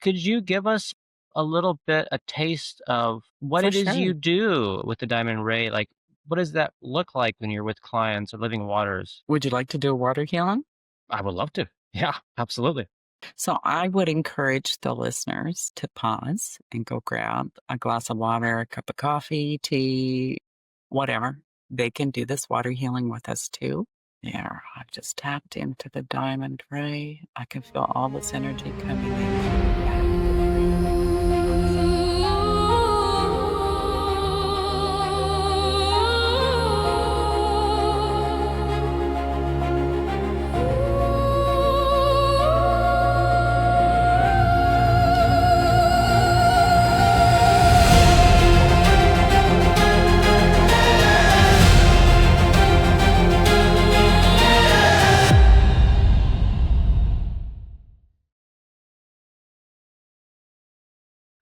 Could you give us a little bit a taste of what For it is sure. you do with the diamond ray? Like, what does that look like when you're with clients or living waters? Would you like to do a water healing? I would love to. Yeah, absolutely. So I would encourage the listeners to pause and go grab a glass of water, a cup of coffee, tea, whatever. They can do this water healing with us too. There, I've just tapped into the diamond ray. I can feel all this energy coming in through back to the cranium.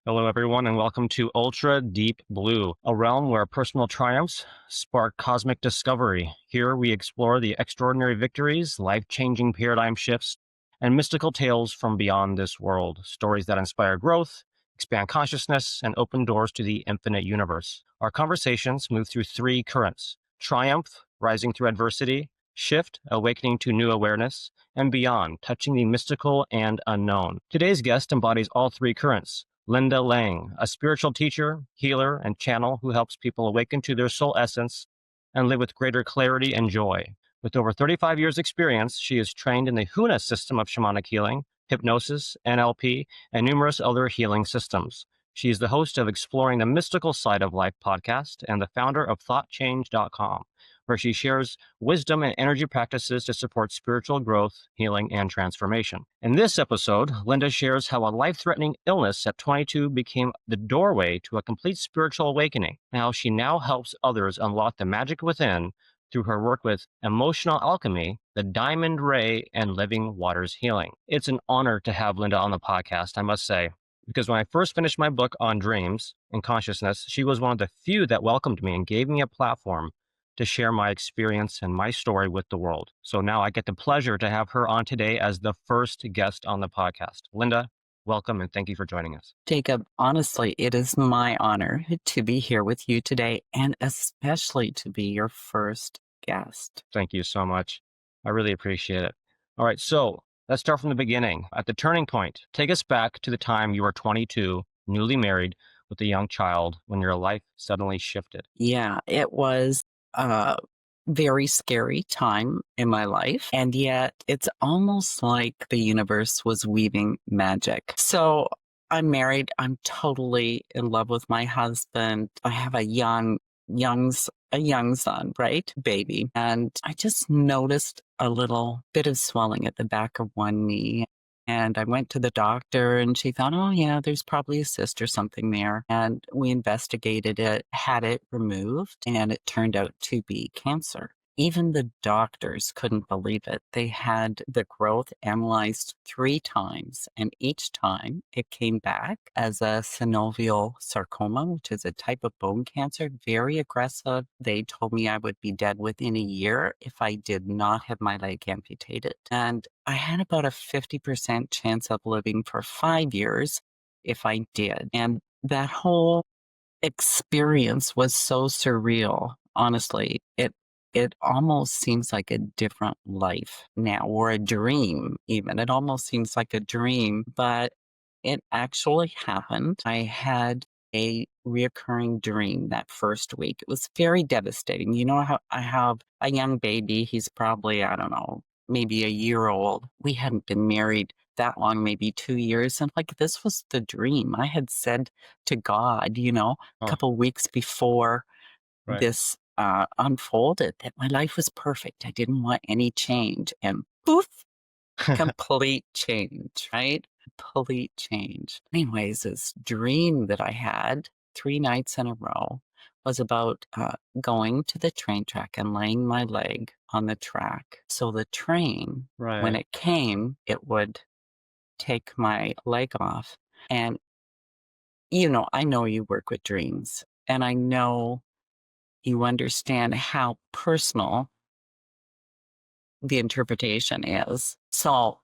Hello, everyone, and welcome to Ultra Deep Blue, a realm where personal triumphs spark cosmic discovery. Here we explore the extraordinary victories, life-changing paradigm shifts, and mystical tales from beyond this world. Stories that inspire growth, expand consciousness, and open doors to the infinite universe. Our conversations move through three currents: triumph, rising through adversity; shift, awakening to new awareness; and beyond, touching the mystical and unknown. Today's guest embodies all three currents. Linda Lang, a spiritual teacher, healer, and channel who helps people awaken to their soul essence and live with greater clarity and joy. With over 35 years' experience, she is trained in the HUNA system of shamanic healing, hypnosis, NLP, and numerous other healing systems. She is the host of Exploring the Mystical Side of Life podcast and the founder of ThoughtChange.com, where she shares wisdom and energy practices to support spiritual growth, healing, and transformation. In this episode, Linda shares how a life-threatening illness at 22 became the doorway to a complete spiritual awakening, and how she now helps others unlock the magic within through her work with emotional alchemy, the diamond ray, and living waters healing. It's an honor to have Linda on the podcast, I must say, because when I first finished my book on dreams and consciousness, she was one of the few that welcomed me and gave me a platform to share my experience and my story with the world. So now I get the pleasure to have her on today as the first guest on the podcast. Linda, welcome and thank you for joining us. Jacob, honestly, it is my honor to be here with you today and especially to be your first guest. Thank you so much. I really appreciate it. All right, so let's start from the beginning. At the turning point, take us back to the time you were 22, newly married, with a young child, when your life suddenly shifted. Yeah, it was a very scary time in my life. And yet it's almost like the universe was weaving magic. So I'm married. I'm totally in love with my husband. I have a young son, right? Baby. And I just noticed a little bit of swelling at the back of one knee. And I went to the doctor and she thought, oh, yeah, there's probably a cyst or something there. And we investigated it, had it removed, and it turned out to be cancer. Even the doctors couldn't believe it. They had the growth analyzed 3 times, and each time it came back as a synovial sarcoma, which is a type of bone cancer, very aggressive. They told me I would be dead within a year if I did not have my leg amputated. And I had about a 50% chance of living for 5 years if I did. And that whole experience was so surreal. Honestly, it almost seems like a different life now, or a dream even. It almost seems like a dream, but it actually happened. I had a reoccurring dream that first week. It was very devastating. You know how I have a young baby. He's probably, I don't know, maybe a year old. We hadn't been married that long, maybe 2 years. And like, this was the dream. I had said to God, a Oh, couple weeks before right. this unfolded, that my life was perfect. I didn't want any change. And poof, complete change, right? Complete change. Anyways, this dream that I had 3 nights in a row was about going to the train track and laying my leg on the track. So the train, when Right. it came, it would take my leg off. And, I know you work with dreams, and I know you understand how personal the interpretation is. So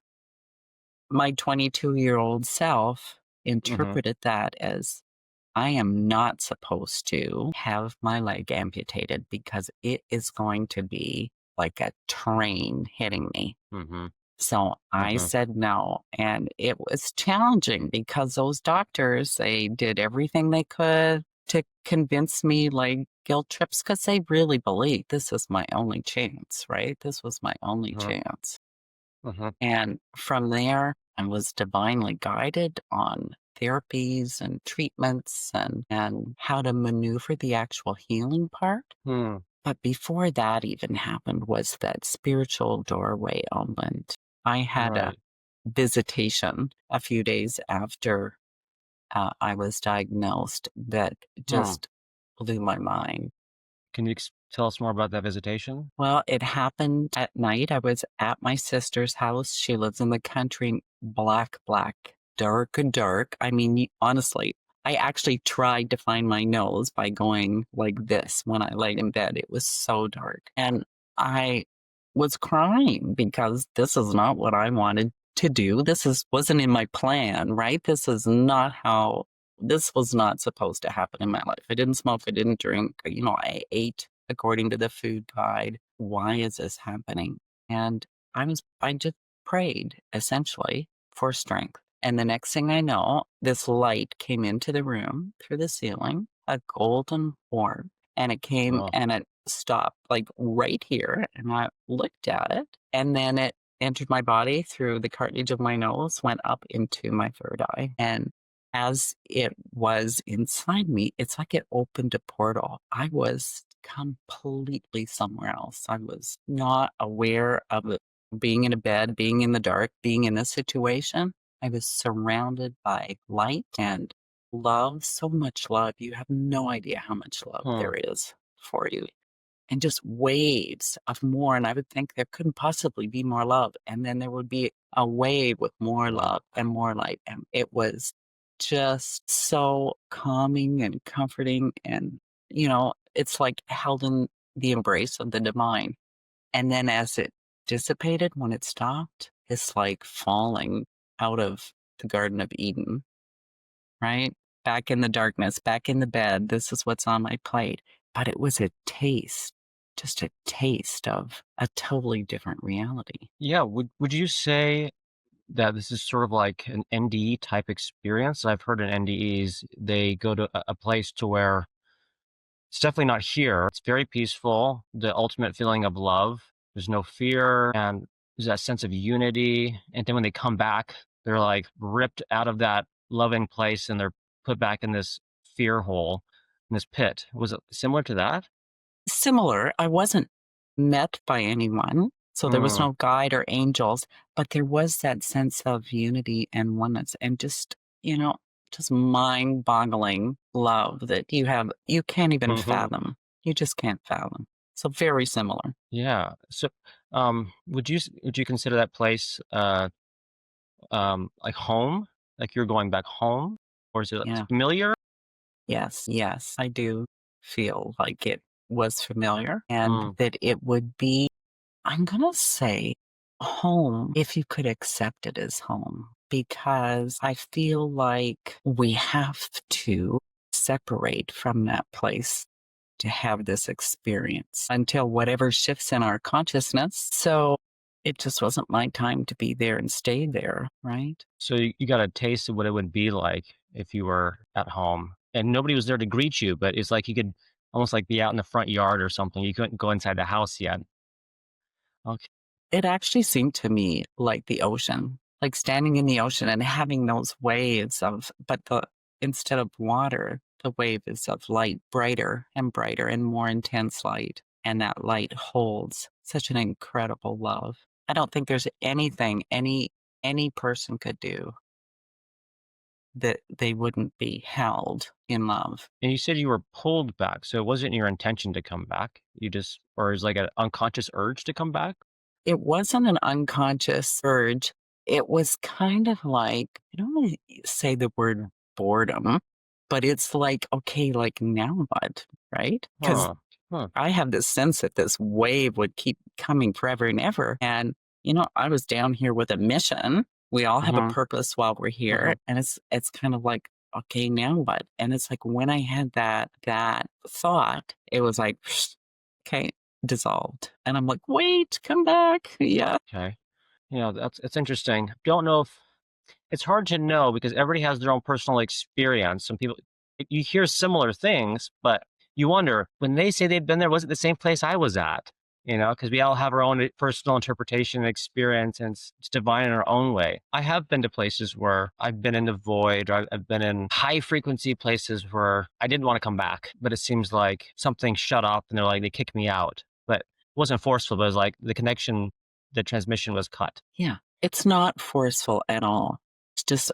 my 22-year-old self Mhm. interpreted that as I am not supposed to have my leg amputated because it is going to be like a train hitting me. Mhm. So I Mhm. said no. And it was challenging because those doctors, they did everything they could to convince me like guilt trips because they really believed this was my only chance, right? This was my only Mhm. chance. Mhm. And from there, I was divinely guided on therapies and treatments and how to maneuver the actual healing part. Hmm. But before that even happened was that spiritual doorway opened. I had a Right. visitation a few days after I was diagnosed that Hmm. just blew my mind. Can you tell us more about that visitation? Well, it happened at night. I was at my sister's house. She lives in the country, black, black, dark and dark. I mean, honestly, I actually tried to find my nose by going like this when I laid in bed. It was so dark. And I was crying because this is not what I wanted to do. Wasn't in my plan, right? This was not supposed to happen in my life. I didn't smoke, I didn't drink, I ate according to the food guide. Why is this happening? And I just prayed essentially for strength. And the next thing I know, this light came into the room through the ceiling, a golden orb, and it came Oh. and it stopped like right here. And I looked at it, and then it entered my body through the cartilage of my nose, went up into my third eye. And as it was inside me, it's like it opened a portal. I was completely somewhere else. I was not aware of it being in a bed, being in the dark, being in this situation. I was surrounded by light and love, so much love. You have no idea how much love Hmm. there is for you and just waves of more. And I would think there couldn't possibly be more love. And then there would be a wave with more Wow. love and more light. And it was just so calming and comforting. And, it's like held in the embrace of the divine. And then as it dissipated, when it stopped, it's like falling out of the Garden of Eden, right? Back in the darkness, back in the bed. This is what's on my plate. But it was a taste, just a taste of a totally different reality. Yeah. Would you say that this is sort of like an NDE type experience? I've heard in NDEs they go to a place to where it's definitely not here. It's very peaceful. The ultimate feeling of love. There's no fear, and there's that sense of unity. And then when they come back, they're like ripped out of that loving place, and they're put back in this fear hole, in this pit. Was it similar to that? Similar, I wasn't met by anyone, so there was Mm. no guide or angels, but there was that sense of unity and oneness and you know, just mind-boggling love that you can't even Hmm. fathom. You just can't fathom. So very similar. Yeah. So, would you consider that place like home? Like you're going back home, or is it Yeah. familiar? Yes, yes, I do feel like it was familiar and Mm. that it would be, I'm gonna say, home if you could accept it as home, because I feel like we have to separate from that place to have this experience until whatever shifts in our consciousness. So it just wasn't my time to be there and stay there, right? So you got a taste of what it would be like if you were at home and nobody was there to greet you, but it's like you could almost like be out in the front yard or something. You couldn't go inside the house yet. Okay. It actually seemed to me like the ocean, like standing in the ocean and having those waves but instead of water, the wave is of light, brighter and more intense light. And that light holds such an incredible love. I don't think there's anything any person could do that they wouldn't be held in love. And you said you were pulled back, so it wasn't your intention to come back. You just, or is like an unconscious urge to come back? It wasn't an unconscious urge. It was kind of like, I don't want to say the word boredom, but it's like, okay, like now what? Right? Because Huh. Huh. I have this sense that this wave would keep coming forever and ever. And, I was down here with a mission. We all have a Mhm, purpose while we're here, mhm. and it's kind of like, "Okay, now what?" And it's like when I had that thought, it was like, "Okay," dissolved. And I'm like, "Wait, come back." Yeah. Okay. That's it's interesting. Don't know if it's hard to know because everybody has their own personal experience. Some people you hear similar things, but you wonder, when they say they've been there, was it the same place I was at? Because we all have our own personal interpretation and experience, and it's divine in our own way. I have been to places where I've been in the void, or I've been in high frequency places where I didn't want to come back, but it seems like something shut off and they kicked me out. But it wasn't forceful, but it was like the connection, the transmission was cut. Yeah. It's not forceful at all. It's just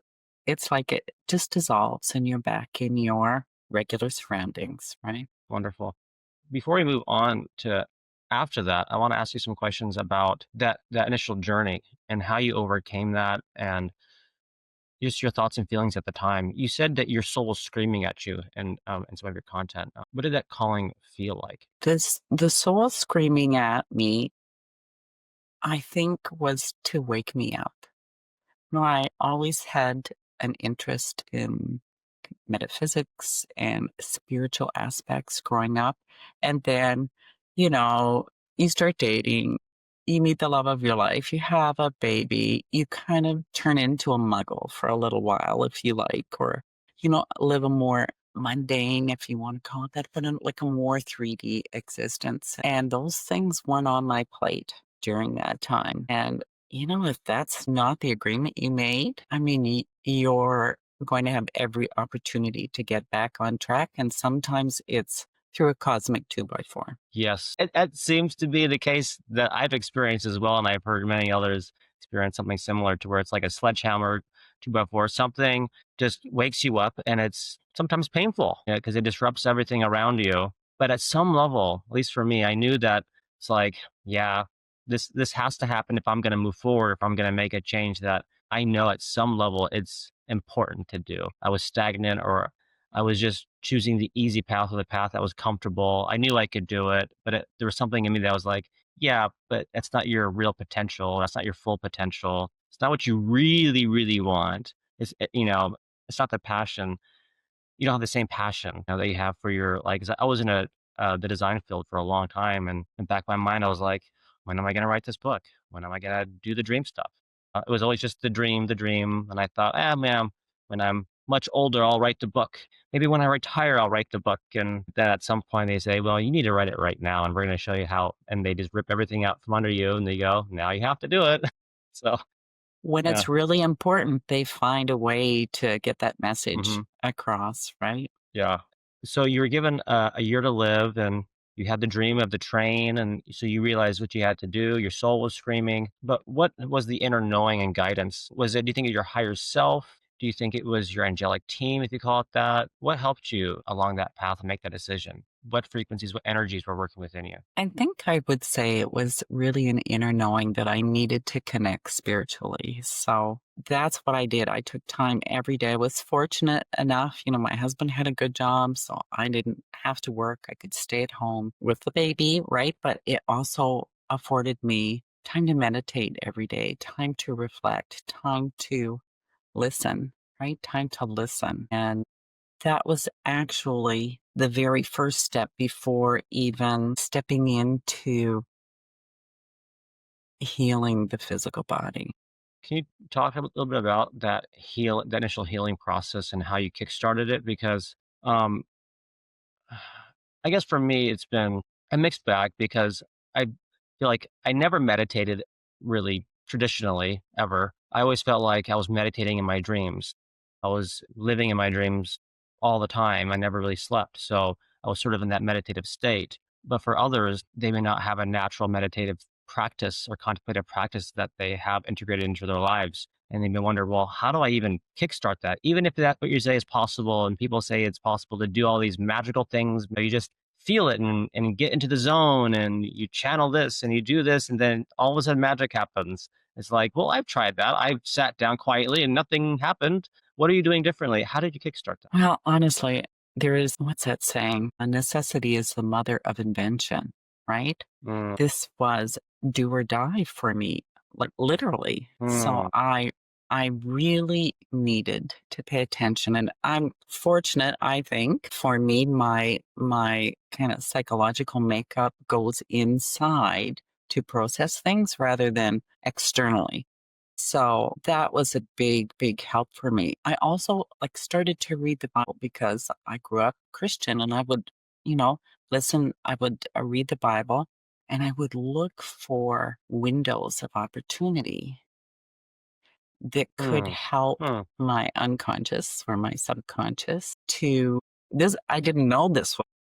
it's like it just dissolves and you're back in your regular surroundings, right? Wonderful. Before we move on to after that, I want to ask you some questions about that initial journey and how you overcame that and just your thoughts and feelings at the time. You said that your soul was screaming at you and in some of your content. What did that calling feel like? This the soul screaming at me, I think, was to wake me up. No, I always had an interest in metaphysics and spiritual aspects growing up. And then, you know, you start dating, you meet the love of your life, you have a baby, you kind of turn into a muggle for a little while, if you like, or, live a more mundane, if you want to call it that, but like a more 3D existence. And those things weren't on my plate during that time. And if that's not the agreement you made, I mean, you're going to have every opportunity to get back on track. And sometimes it's through a cosmic 2x4. Yes, it seems to be the case that I've experienced as well, and I've heard many others experience something similar to where it's like a sledgehammer, 2x4, something just wakes you up, and it's sometimes painful because it disrupts everything around you. But at some level, at least for me, I knew that it's like, yeah, this has to happen if I'm going to move forward, if I'm going to make a change that I know at some level it's important to do. I was stagnant, or I was just choosing the easy path or the path that was comfortable. I knew I could do it, but there was something in me that was like, yeah, but that's not your real potential. That's not your full potential. It's not what you really, really want. It's not the passion. You don't have the same passion that you have for your, like, 'cause I was in the design field for a long time, and in the back of my mind, I was like, when am I going to write this book? When am I going to do the dream stuff? It was always just the dream, and I thought, man, when I'm much older, I'll write the book. Maybe when I retire, I'll write the book. And then at some point, they say, well, you need to write it right now, and we're going to show you how. And they just rip everything out from under you, and they go, now you have to do it. So When yeah. it's really important, they find a way to get that message Hmm. across, right? Yeah. So you were given a year to live, and you had the dream of the train, and so you realized what you had to do. Your soul was screaming. But what was the inner knowing and guidance? Do you think of your higher self? Do you think it was your angelic team, if you call it that? What helped you along that path and make that decision? What frequencies, what energies were working within you? I think I would say it was really an inner knowing that I needed to connect spiritually. So that's what I did. I took time every day. I was fortunate enough, my husband had a good job, so I didn't have to work. I could stay at home with the baby, right? But it also afforded me time to meditate every day, time to reflect, time to listen, right? Time to listen. And that was actually the very first step before even stepping into healing the physical body. Can you talk a little bit about that initial healing process and how you kickstarted it? Because um, I guess for me, it's been a mixed bag because I feel like I never meditated really traditionally ever. I always felt like I was meditating in my dreams. I was living in my dreams all the time. I never really slept. So I was sort of in that meditative state. But for others, they may not have a natural meditative practice or contemplative practice that they have integrated into their lives. And they may wonder, well, how do I even kickstart that? Even if that's what you say is possible, and people say it's possible to do all these magical things, but you just feel it and get into the zone, and you channel this and you do this, and then all of a sudden magic happens. It's like, well, I've tried that. I've sat down quietly and nothing happened. What are you doing differently? How did you kickstart that? Well, honestly, there is, what's that saying? A necessity is the mother of invention, right? Mm, This was do or die for me, like literally. So mm, I I really needed to pay attention, and I'm fortunate, I think. For me, my kind of psychological makeup goes inside to process things rather than externally. So that was a big, big help for me. I also like started to read the Bible because I grew up Christian and I would, you know, listen, I would read the Bible and I would look for windows of opportunity that could Hmm. help Hmm. my unconscious or my subconscious to this. I didn't know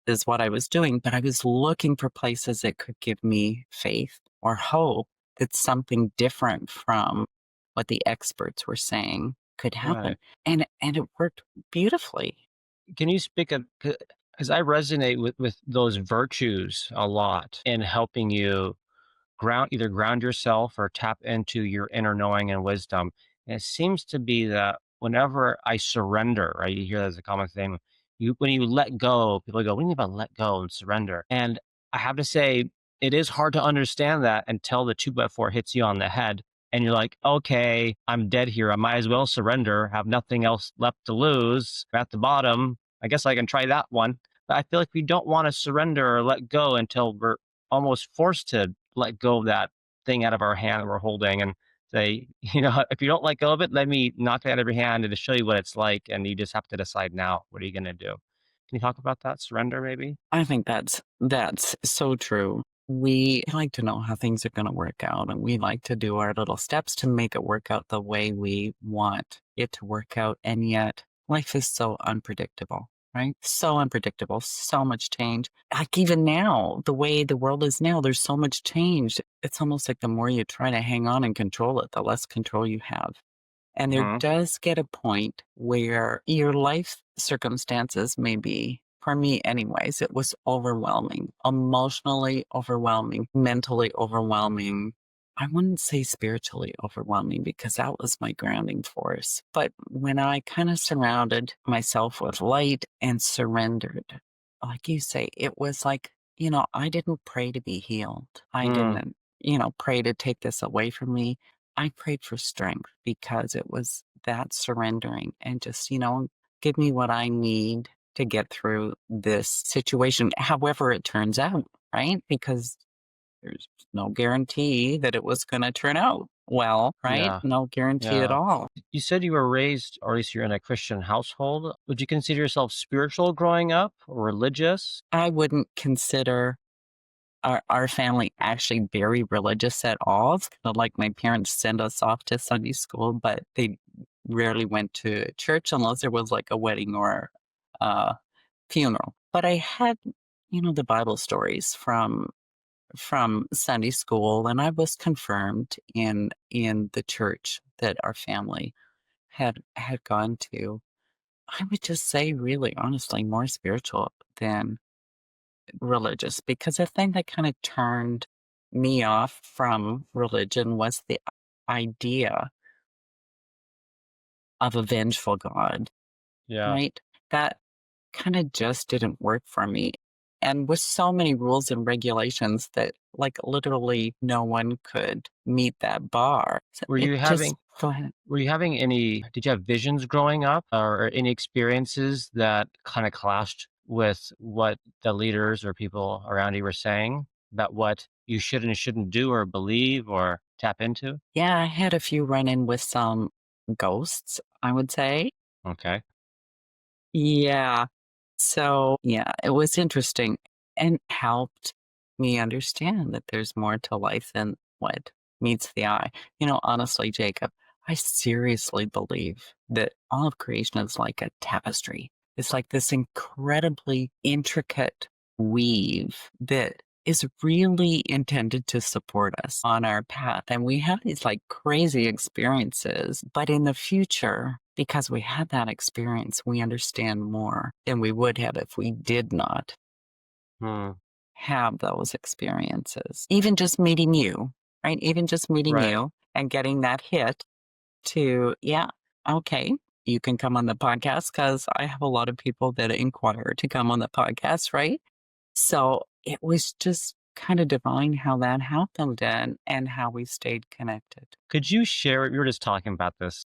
is what I was doing, but I was looking for places that could give me faith or hope that something different from what the experts were saying could happen. Right. And it worked beautifully. Can you speak of, because I resonate with those virtues a lot in helping you either ground yourself or tap into your inner knowing and wisdom. And it seems to be that whenever I surrender, right? You hear that as a common thing. When you let go, people go, "What do you mean about let go and surrender?" And I have to say, it is hard to understand that until the 2x4 hits you on the head, and you're like, "Okay, I'm dead here. I might as well surrender. Have nothing else left to lose. I'm at the bottom. I guess I can try that one." But I feel like we don't want to surrender or let go until we're almost forced to let go of that thing out of our hand that we're holding and say, if you don't let go of it, let me knock it out of your hand and to show you what it's like. And you just have to decide now, what are you going to do? Can you talk about that? Surrender, maybe? I think that's so true. We like to know how things are going to work out, and we like to do our little steps to make it work out the way we want it to work out. And yet, life is so unpredictable, right? So unpredictable, so much change. Like even now, the way the world is now, there's so much change. It's almost like the more you try to hang on and control it, the less control you have. And there Hmm. does get a point where your life circumstances may be, for me anyways, it was overwhelming, emotionally overwhelming, mentally overwhelming. I wouldn't say spiritually overwhelming because that was my grounding force. But when I kind of surrounded myself with light and surrendered, like you say, it was like, I didn't pray to be healed. I Mm, didn't, pray to take this away from me. I prayed for strength because it was that surrendering and just, give me what I need to get through this situation, however it turns out, right? Because there's no guarantee that it was going to turn out well, right? yeah. No guarantee at Yeah. all. You said you were raised, or at least you're in a Christian household. Would you consider yourself spiritual growing up or religious? I wouldn't consider our family actually very religious at all. It's kind of like my parents send us off to Sunday school, but they rarely went to church unless there was like a wedding or a funeral. But I had, the Bible stories from Sunday school, and I was confirmed in the church that our family had gone to. I would just say, really, honestly, more spiritual than religious, because the thing that kind of turned me off from religion was the idea of a vengeful God, Yeah. right? That kind of just didn't work for me. And with so many rules and regulations that, like, literally no one could meet that bar. So Were it you just, having go ahead. did you have visions growing up or any experiences that kind of clashed with what the leaders or people around you were saying about what you should and shouldn't do or believe or tap into? Yeah, I had a few run in with some ghosts, I would say. Okay. Yeah. So, yeah, it was interesting and helped me understand that there's more to life than what meets the eye. Honestly, Jacob, I seriously believe that all of creation is like a tapestry. It's like this incredibly intricate weave that is really intended to support us on our path. And we have these like crazy experiences, but in the future, because we had that experience, we understand more than we would have if we did not Hmm. have those experiences. Even just meeting you, right? Even just meeting Right. you and getting that hit to, yeah, okay, you can come on the podcast because I have a lot of people that inquire to come on the podcast, right? So it was just kind of divine how that happened and how we stayed connected. Could you share, we were just talking about this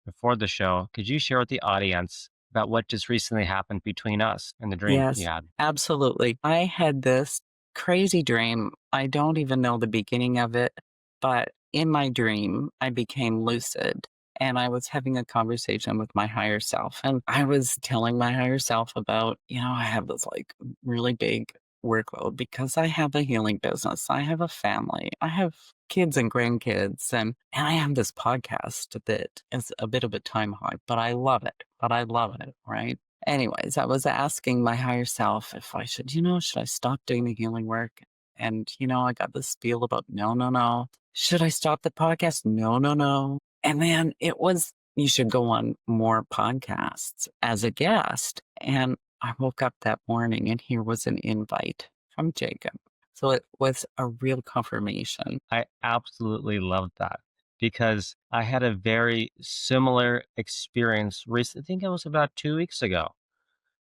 before the show. Could you share with the audience about what just recently happened between us and the dream you Yes, had? absolutely. I had this crazy dream. I don't even know the beginning of it, but in my dream, I became lucid and I was having a conversation with my higher self. And I was telling my higher self about, I have this like really big workload because I have a healing business. I have a family. I have kids and grandkids and I have this podcast that is a bit of a time hog, but I love it. But I love it, right? Anyways, I was asking my higher self if I should, should I stop doing the healing work? And, I got this feel about no, no, no. Should I stop the podcast? No, no, no. And then it was, you should go on more podcasts as a guest. And I woke up that morning and here was an invite from Jacob. So it was a real confirmation. I absolutely loved that because I had a very similar experience recently. I think it was about 2 weeks ago,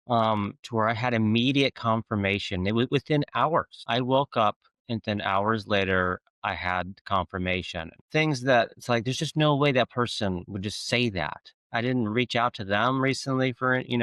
to where I had immediate confirmation. It was within hours. I woke up and then hours later, I had confirmation. Things that it's like, there's just no way that person would just say that. I didn't reach out to them recently for, anything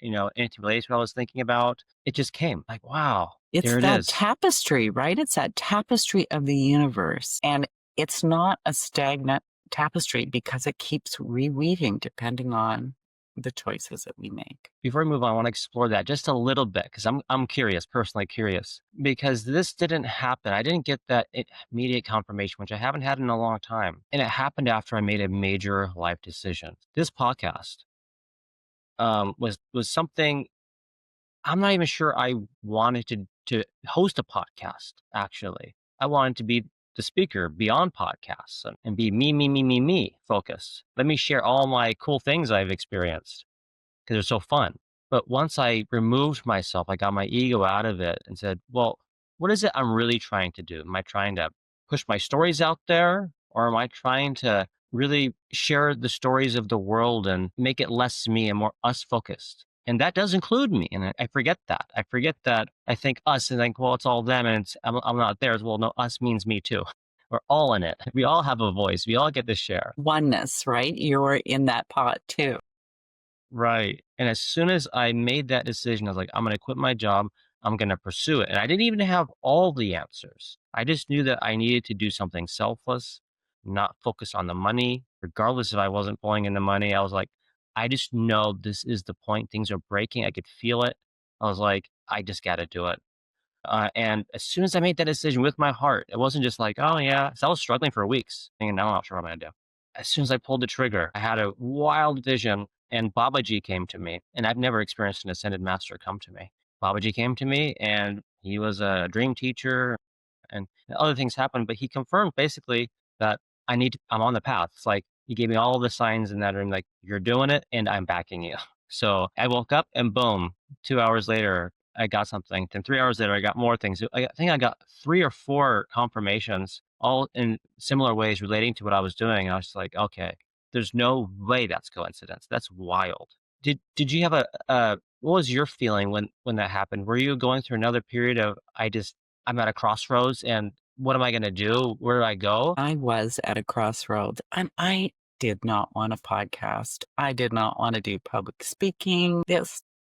related to what I was thinking about. It just came like, wow, It's there it that is. tapestry, right? It's that tapestry of the universe. And it's not a stagnant tapestry because it keeps reweaving depending on the choices that we make. Before we move on, I want to explore that just a little bit because I'm curious, personally curious, because this didn't happen. I didn't get that immediate confirmation, which I haven't had in a long time, and it happened after I made a major life decision. This podcast was something I'm not even sure I wanted to host a podcast. Actually, I wanted to be the speaker beyond podcasts and be me focused. Let me share all my cool things I've experienced because they're so fun. But once I removed myself, I got my ego out of it and said, well, what is it I'm really trying to do? Am I trying to push my stories out there? Or am I trying to really share the stories of the world and make it less me and more us focused? And that does include me. And I forget that. I forget that I think us and think, well, it's all them and I'm not theirs. Well, no, us means me too. We're all in it. We all have a voice. We all get to share. Oneness, right? You're in that pot too. Right. And as soon as I made that decision, I was like, I'm going to quit my job. I'm going to pursue it. And I didn't even have all the answers. I just knew that I needed to do something selfless, not focus on the money, regardless if I wasn't pulling in the money. I was like, I just know this is the point. Things are breaking. I could feel it. I was like, I just got to do it. And as soon as I made that decision with my heart, it wasn't just like, oh, yeah. So I was struggling for weeks, thinking, I'm not sure what I'm going to do. As soon as I pulled the trigger, I had a wild vision, and Babaji came to me. And I've never experienced an ascended master come to me. Babaji came to me, and he was a dream teacher, and other things happened. But he confirmed basically that I'm on the path. It's like he gave me all the signs in that room, like, you're doing it, and I'm backing you. So I woke up, and boom, 2 hours later, I got something. Then 3 hours later, I got more things. I think I got 3 or 4 confirmations, all in similar ways relating to what I was doing. And I was just like, okay, there's no way that's coincidence. That's wild. Did you have what was your feeling when that happened? Were you going through another period of I'm at a crossroads and what am I gonna do? Where do I go? I was at a crossroads and I did not want a podcast. I did not want to do public speaking.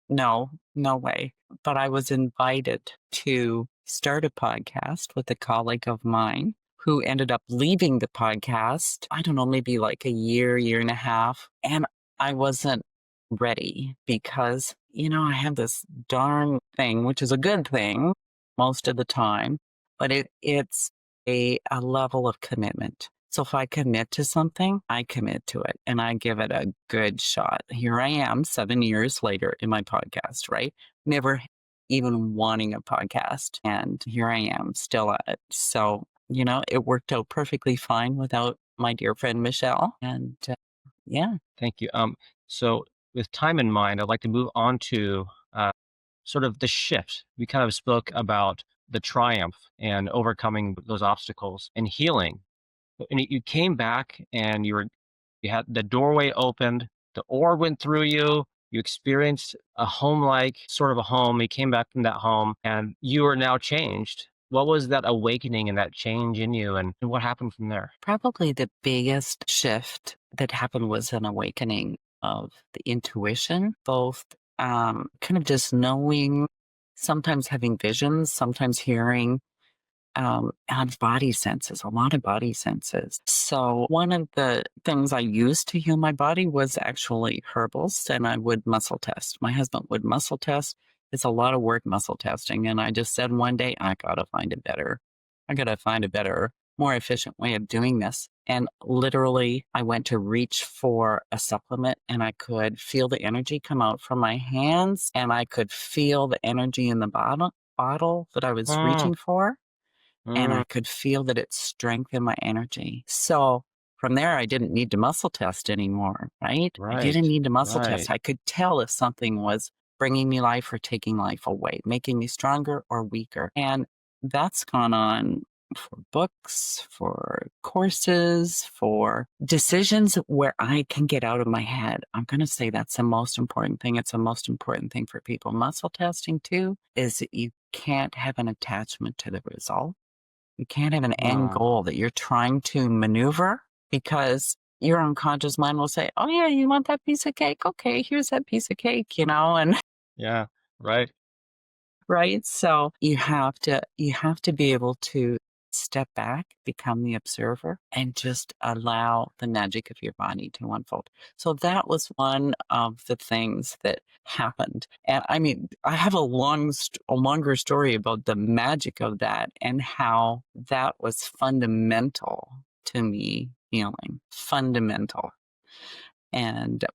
No, no way. But I was invited to start a podcast with a colleague of mine who ended up leaving the podcast. I don't know, maybe like a year and a half. And I wasn't ready because, I have this darn thing, which is a good thing most of the time, but it's a level of commitment. So if I commit to something, I commit to it and I give it a good shot. Here I am 7 years later in my podcast, right? Never even wanting a podcast. And here I am still at it. So, it worked out perfectly fine without my dear friend Michelle. And yeah. Thank you. So with time in mind, I'd like to move on to sort of the shift. We kind of spoke about the triumph and overcoming those obstacles and healing. And you came back and you had the doorway opened, the orb went through you, you experienced a home like sort of a home. You came back from that home and you are now changed. What was that awakening and that change in you, and what happened from there? Probably the biggest shift that happened was an awakening of the intuition, both kind of just knowing, sometimes having visions, sometimes hearing, and body senses, a lot of body senses. So one of the things I used to heal my body was actually herbals, and I would muscle test. My husband would muscle test. It's a lot of work muscle testing. And I just said one day, I gotta find a better, more efficient way of doing this. And literally, I went to reach for a supplement and I could feel the energy come out from my hands and I could feel the energy in the bottle that I was Mm, reaching for, and mm, I could feel that it strengthened my energy. So from there, I didn't need to muscle test anymore, right? I didn't right, need to muscle right. test. I could tell if something was bringing me life or taking life away, making me stronger or weaker. And that's gone on for books, for courses, for decisions where I can get out of my head. I'm going to say that's the most important thing. It's the most important thing for people. Muscle testing, too, is that you can't have an attachment to the result. You can't have an end Mm, goal that you're trying to maneuver, because your unconscious mind will say, "Oh, yeah, you want that piece of cake? Okay, here's that piece of cake," and yeah, right. right? So you have to be able to step back, become the observer, and just allow the magic of your body to unfold. So that was one of the things that happened. And I mean, I have a longer story about the magic of that and how that was fundamental to me healing. Fundamental.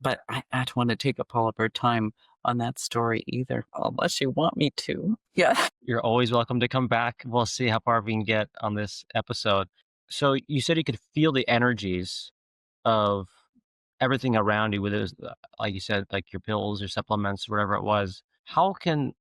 But I don't want to take up all of our time on that story either, unless you want me to. Yeah. You're always welcome to come back. We'll see how far we can get on this episode. So you said you could feel the energies of everything around you, whether it was, like you said, like your pills or supplements, whatever it was. How can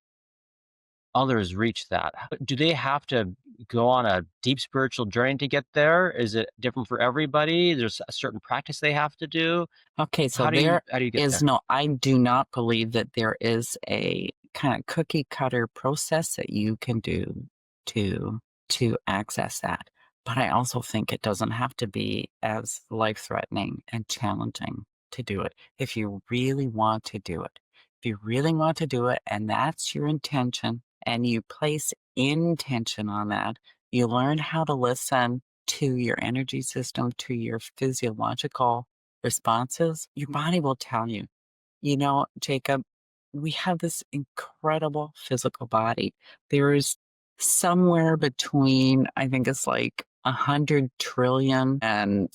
others reach that? Do they have to go on a deep spiritual journey to get there? Is it different for everybody? There's a certain practice they have to do. Okay, so there How do you get is there? no, I do not believe that there is a kind of cookie cutter process that you can do to to access that. But I also think it doesn't have to be as life-threatening and challenging to do it if you really want to do it. If you really want to do it and that's your intention and you place intention on that, you learn how to listen to your energy system, to your physiological responses, your body will tell you, Jacob, we have this incredible physical body. There is somewhere between, I think it's like 100 trillion and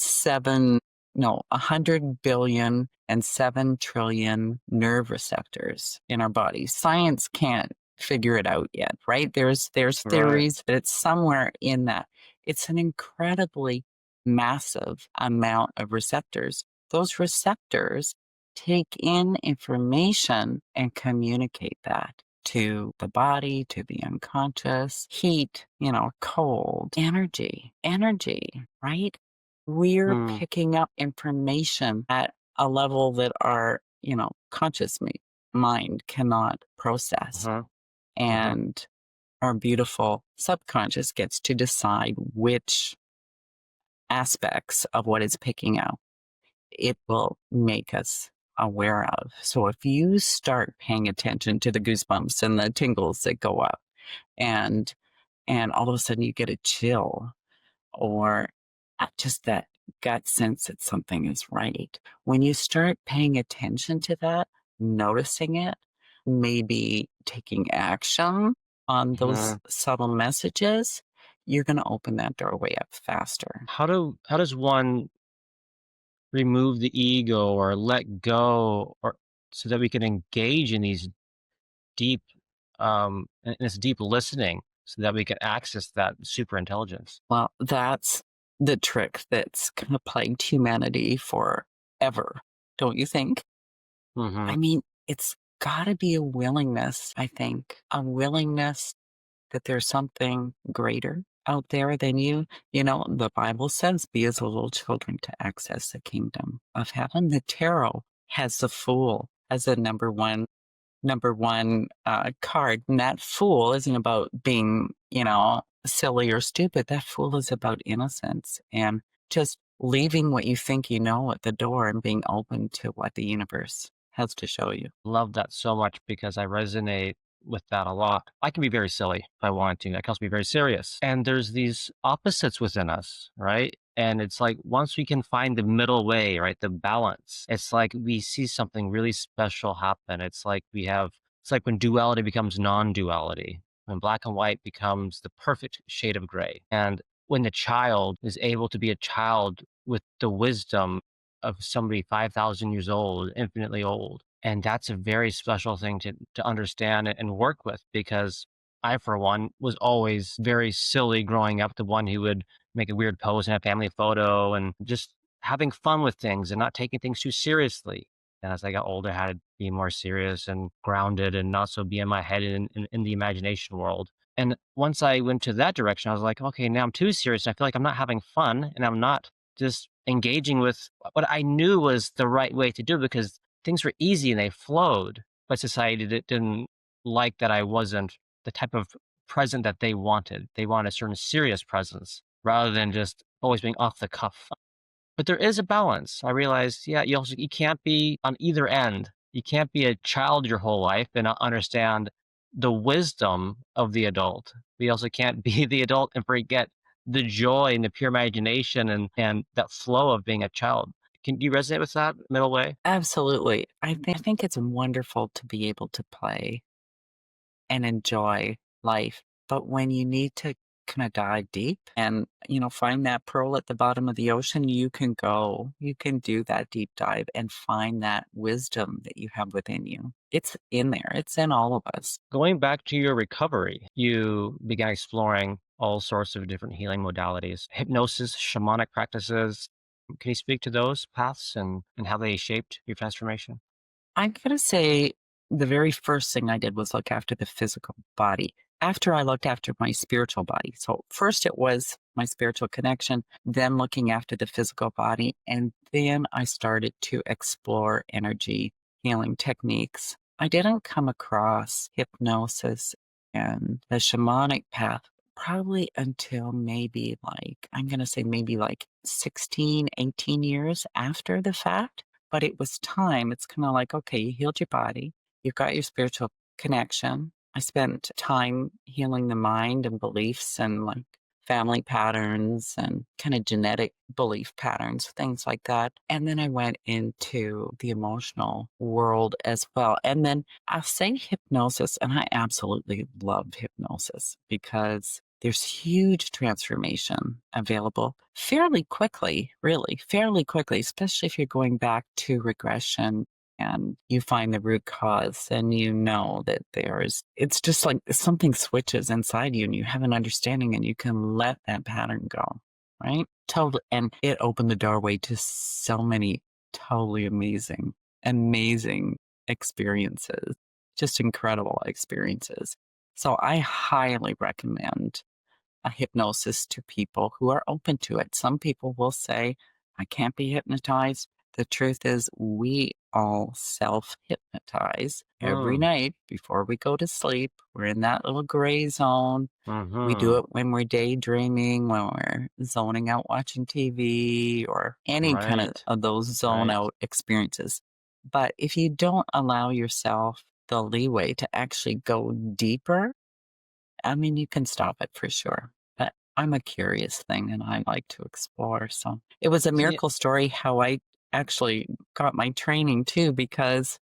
100 billion and 7 trillion nerve receptors in our body. Science can't figure it out yet, right? There's Right. theories, but it's somewhere in that. It's an incredibly massive amount of receptors. Those receptors take in information and communicate that to the body, to the unconscious, heat, cold, energy, right? We're Mm, picking up information at a level that our, conscious mind cannot process. uh-huh, uh-huh. And our beautiful subconscious gets to decide which aspects of what it's picking out it will make us aware of. So if you start paying attention to the goosebumps and the tingles that go up and all of a sudden you get a chill or just that gut sense that something is right. When you start paying attention to that, noticing it, maybe taking action on those Uh-huh. subtle messages, you're going to open that doorway up faster. How does one remove the ego or let go, or so that we can engage in these deep in this deep listening, so that we can access that super intelligence? Well, that's the trick that's kind of plagued humanity forever, don't you think? I Mhm. mean, it's got to be a willingness, I think, a willingness that there's something greater out there than you. The Bible says, be as little children to access the kingdom of heaven. The tarot has the fool as a number one card. And that fool isn't about being, silly or stupid. That fool is about innocence and just leaving what you think you know at the door and being open to what the universe has to show you. Love that so much because I resonate with that a lot. I can be very silly if I want to. I can also be very serious. And there's these opposites within us, right? And it's like once we can find the middle way, right? The balance, it's like we see something really special happen. It's like when duality becomes non duality, when black and white becomes the perfect shade of gray. And when the child is able to be a child with the wisdom of somebody 5,000 years old, infinitely old. And that's a very special thing to understand and work with because I, for one, was always very silly growing up, the one who would make a weird pose in a family photo and just having fun with things and not taking things too seriously. And as I got older, I had to be more serious and grounded and not so be in my head in the imagination world. And once I went to that direction, I was like, okay, now I'm too serious. And I feel like I'm not having fun and I'm not just engaging with what I knew was the right way to do because things were easy and they flowed. But society didn't like that I wasn't the type of present that they wanted. They want a certain serious presence rather than just always being off the cuff. But there is a balance. I realized, yeah, you can't be on either end. You can't be a child your whole life and not understand the wisdom of the adult. We also can't be the adult and forget the joy and the pure imagination and that flow of being a child. Do you resonate with that middle way? Absolutely. I think it's wonderful to be able to play and enjoy life. But when you need to kind of dive deep and, find that pearl at the bottom of the ocean, you can go, you can do that deep dive and find that wisdom that you have within you. It's in there, it's in all of us. Going back to your recovery, you began exploring all sorts of different healing modalities, hypnosis, shamanic practices. Can you speak to those paths and how they shaped your transformation? I'm going to say the very first thing I did was look after the physical body after I looked after my spiritual body. So, first it was my spiritual connection, then looking after the physical body. And then I started to explore energy healing techniques. I didn't come across hypnosis and the shamanic path probably until maybe I'm going to say maybe like 16, 18 years after the fact. But it was time. It's kinda like, okay, you healed your body, you've got your spiritual connection. I spent time healing the mind and beliefs and, family patterns and kinda genetic belief patterns, things like that, and then I went into the emotional world as well, and then I'll say hypnosis, and I absolutely love hypnosis because there's huge transformation available fairly quickly, really, fairly quickly, especially if you're going back to regression and you find the root cause and you know that it's just like something switches inside you and you have an understanding and you can let that pattern go, right? Totally. And it opened the doorway to so many totally amazing experiences, just incredible experiences. So I highly recommend a hypnosis to people who are open to it. Some people will say, I can't be hypnotized. The truth is, we all self hypnotize every Mm, night before we go to sleep. We're in that little gray zone. We do mhm. it when we're daydreaming, when we're zoning out watching TV, or any kind Right, of those zone right. out experiences. But if you don't allow yourself the leeway to actually go deeper, I mean, you can stop it for sure, but I'm a curious thing and I like to explore. So it was a See, miracle story how I actually got my training too, because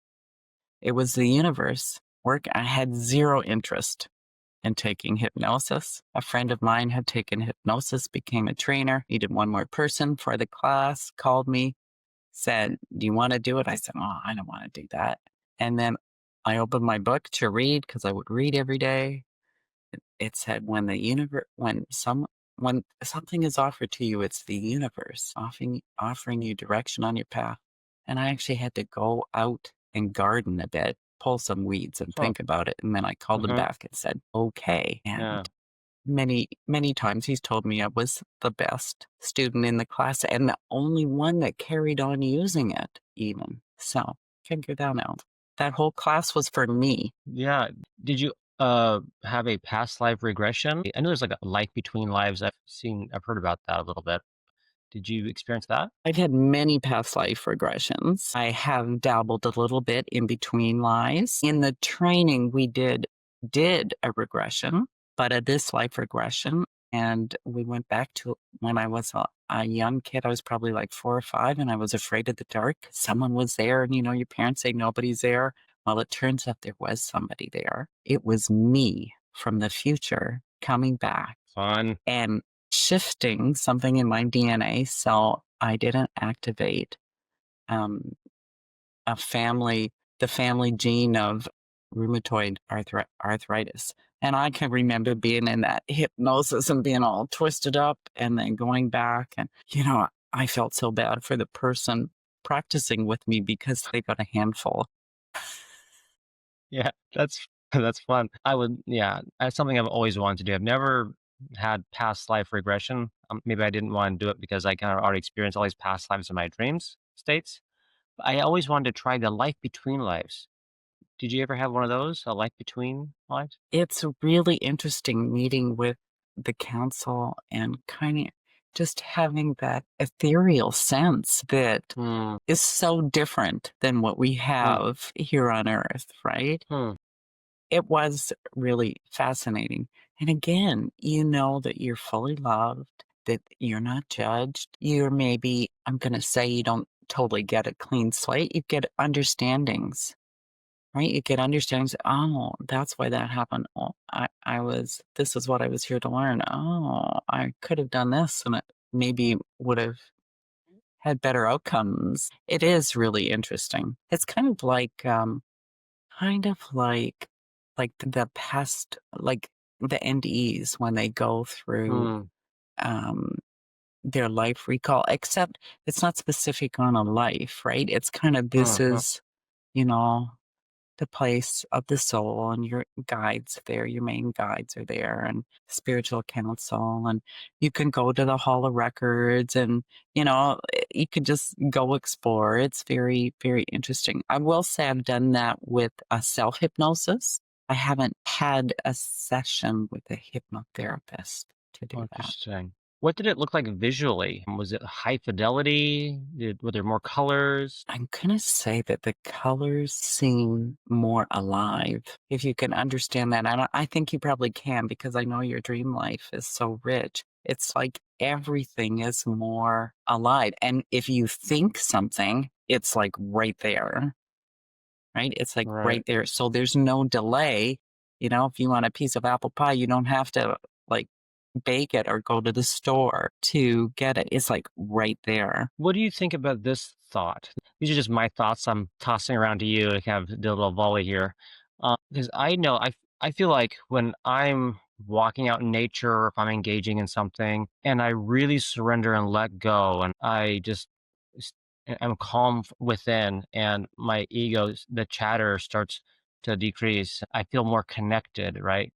it was the universe work. I had zero interest in taking hypnosis. A friend of mine had taken hypnosis, became a trainer, needed one more person for the class, called me, said, do you want to do it? I said, oh, I don't want to do that. And then I opened my book to read because I would read every day. It said when something is offered to you, it's the universe offering you direction on your path. And I actually had to go out and garden a bit, pull some weeds and huh, think about it. And then I called him mhm, back and said, okay. yeah. And many times he's told me I was the best student in the class and the only one that carried on using it even. So figure that out. That whole class was for me. Yeah. Did you have a past life regression? I know there's like a life between lives. I've heard about that a little bit. Did you experience that? I've had many past life regressions. I have dabbled a little bit in between lives. In the training, we did a regression, but a this life regression, and we went back to when I was a young kid. I was probably like 4 or 5, and I was afraid of the dark. Someone was there, and your parents say nobody's there. Well, it turns out there was somebody there. It was me from the future coming back Fun. and shifting something in my DNA so I didn't activate um, a family, the family gene of rheumatoid arthritis. And I can remember being in that hypnosis and being all twisted up and then going back. And, I felt so bad for the person practicing with me because they got a handful. Yeah, that's that's fun. Yeah, that's something I've always wanted to do. I've never had past life regression. Maybe I didn't want to do it because I kind of already experienced all these past lives in my dreams states. I always wanted to try the life between lives. Did you ever have one of those, a life between lives? It's really interesting meeting with the council and kind of just having that ethereal sense that Hmm. is so different than what we Hmm. have here on Earth, right? Hmm. It was really fascinating. And again, you know that you're fully loved, that you're not judged. You're maybe, I'm going to say, you don't totally get a clean slate. You get understandings, right? You get understandings. Oh, that's why that happened. Oh, this is what I was here to learn. Oh, I could have done this and it maybe would have had better outcomes. It is really interesting. It's kind of like the past, like the NDEs when they go through, Hmm. um, their life recall, except it's not specific on a life, right? It's kind of, Hmm. this Hmm. is, you know, the place of the soul and your guides there, your main guides are there and spiritual counsel. And you can go to the Hall of Records and, you could just go explore. It's very, very interesting. I will say I've done that with a self hypnosis. I haven't had a session with a hypnotherapist to do that. Interesting. What did it look like visually? Was it high fidelity? Were there more colors? I'm gonna say that the colors seem more alive, if you can understand that. And I think you probably can because I know your dream life is so rich. It's like everything is more alive. And if you think something, it's like right there, right? It's like Right. right there. So there's no delay. If you want a piece of apple pie, you don't have to like bake it or go to the store to get it. It's like right there. What do you think about this thought? These are just my thoughts I'm tossing around to you to kind of do a little volley here. Because I feel like when I'm walking out in nature or if I'm engaging in something and I really surrender and let go and s- I'm calm within and my the chatter starts to decrease, I feel more connected, right?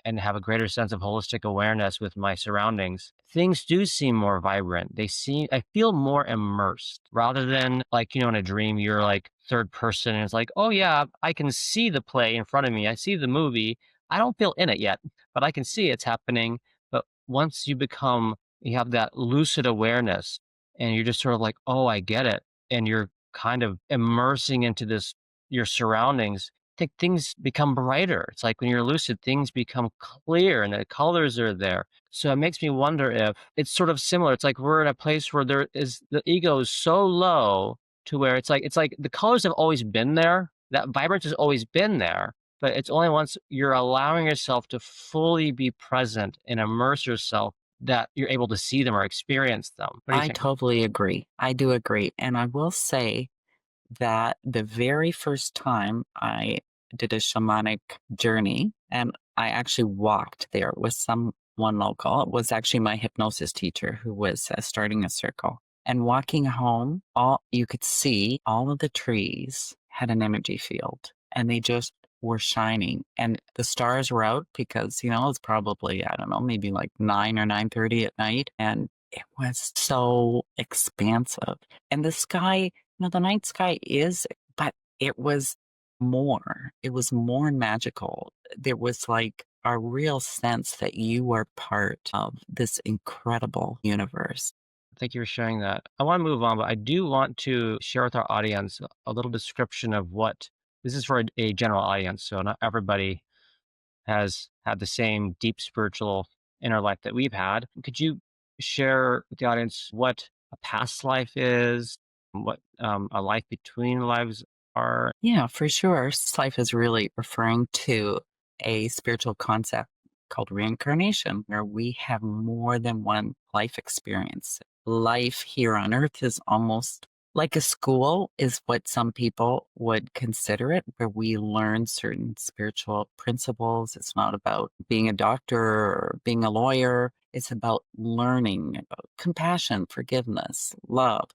And have a greater sense of holistic awareness with my surroundings, things do seem more vibrant. I feel more immersed rather than like, in a dream, you're like third person and it's like, oh yeah, I can see the play in front of me. I see the movie. I don't feel in it yet, but I can see it's happening. But once you have that lucid awareness and you're just sort of like, oh, I get it. And you're kind of immersing into your surroundings, think things become brighter. It's like when you're lucid, things become clear and the colors are there. So it makes me wonder if it's sort of similar. It's like we're in a place where the ego is so low to where it's like the colors have always been there. That vibrance has always been there, but it's only once you're allowing yourself to fully be present and immerse yourself that you're able to see them or experience them. What do you I think? totally agree. I do agree. And I will say that the very first time I did a shamanic journey, and I actually walked there with someone local. It was actually my hypnosis teacher who was starting a circle. And walking home, all you could see all of the trees had an energy field, and they just were shining. And the stars were out because it's probably, I don't know, maybe like 9 or 9:30 at night, and it was so expansive. And the sky, the night sky is, but it was more. It was more magical. There was like a real sense that you were part of this incredible universe. Thank you for sharing that. I want to move on, but I do want to share with our audience a little description of what this is for a general audience. So not everybody has had the same deep spiritual inner life that we've had. Could you share with the audience what a past life is, what a life between lives are? Yeah, for sure. Life is really referring to a spiritual concept called reincarnation, where we have more than one life experience. Life here on earth is almost like a school, is what some people would consider it, where we learn certain spiritual principles. It's not about being a doctor or being a lawyer, it's about learning about compassion, forgiveness, love,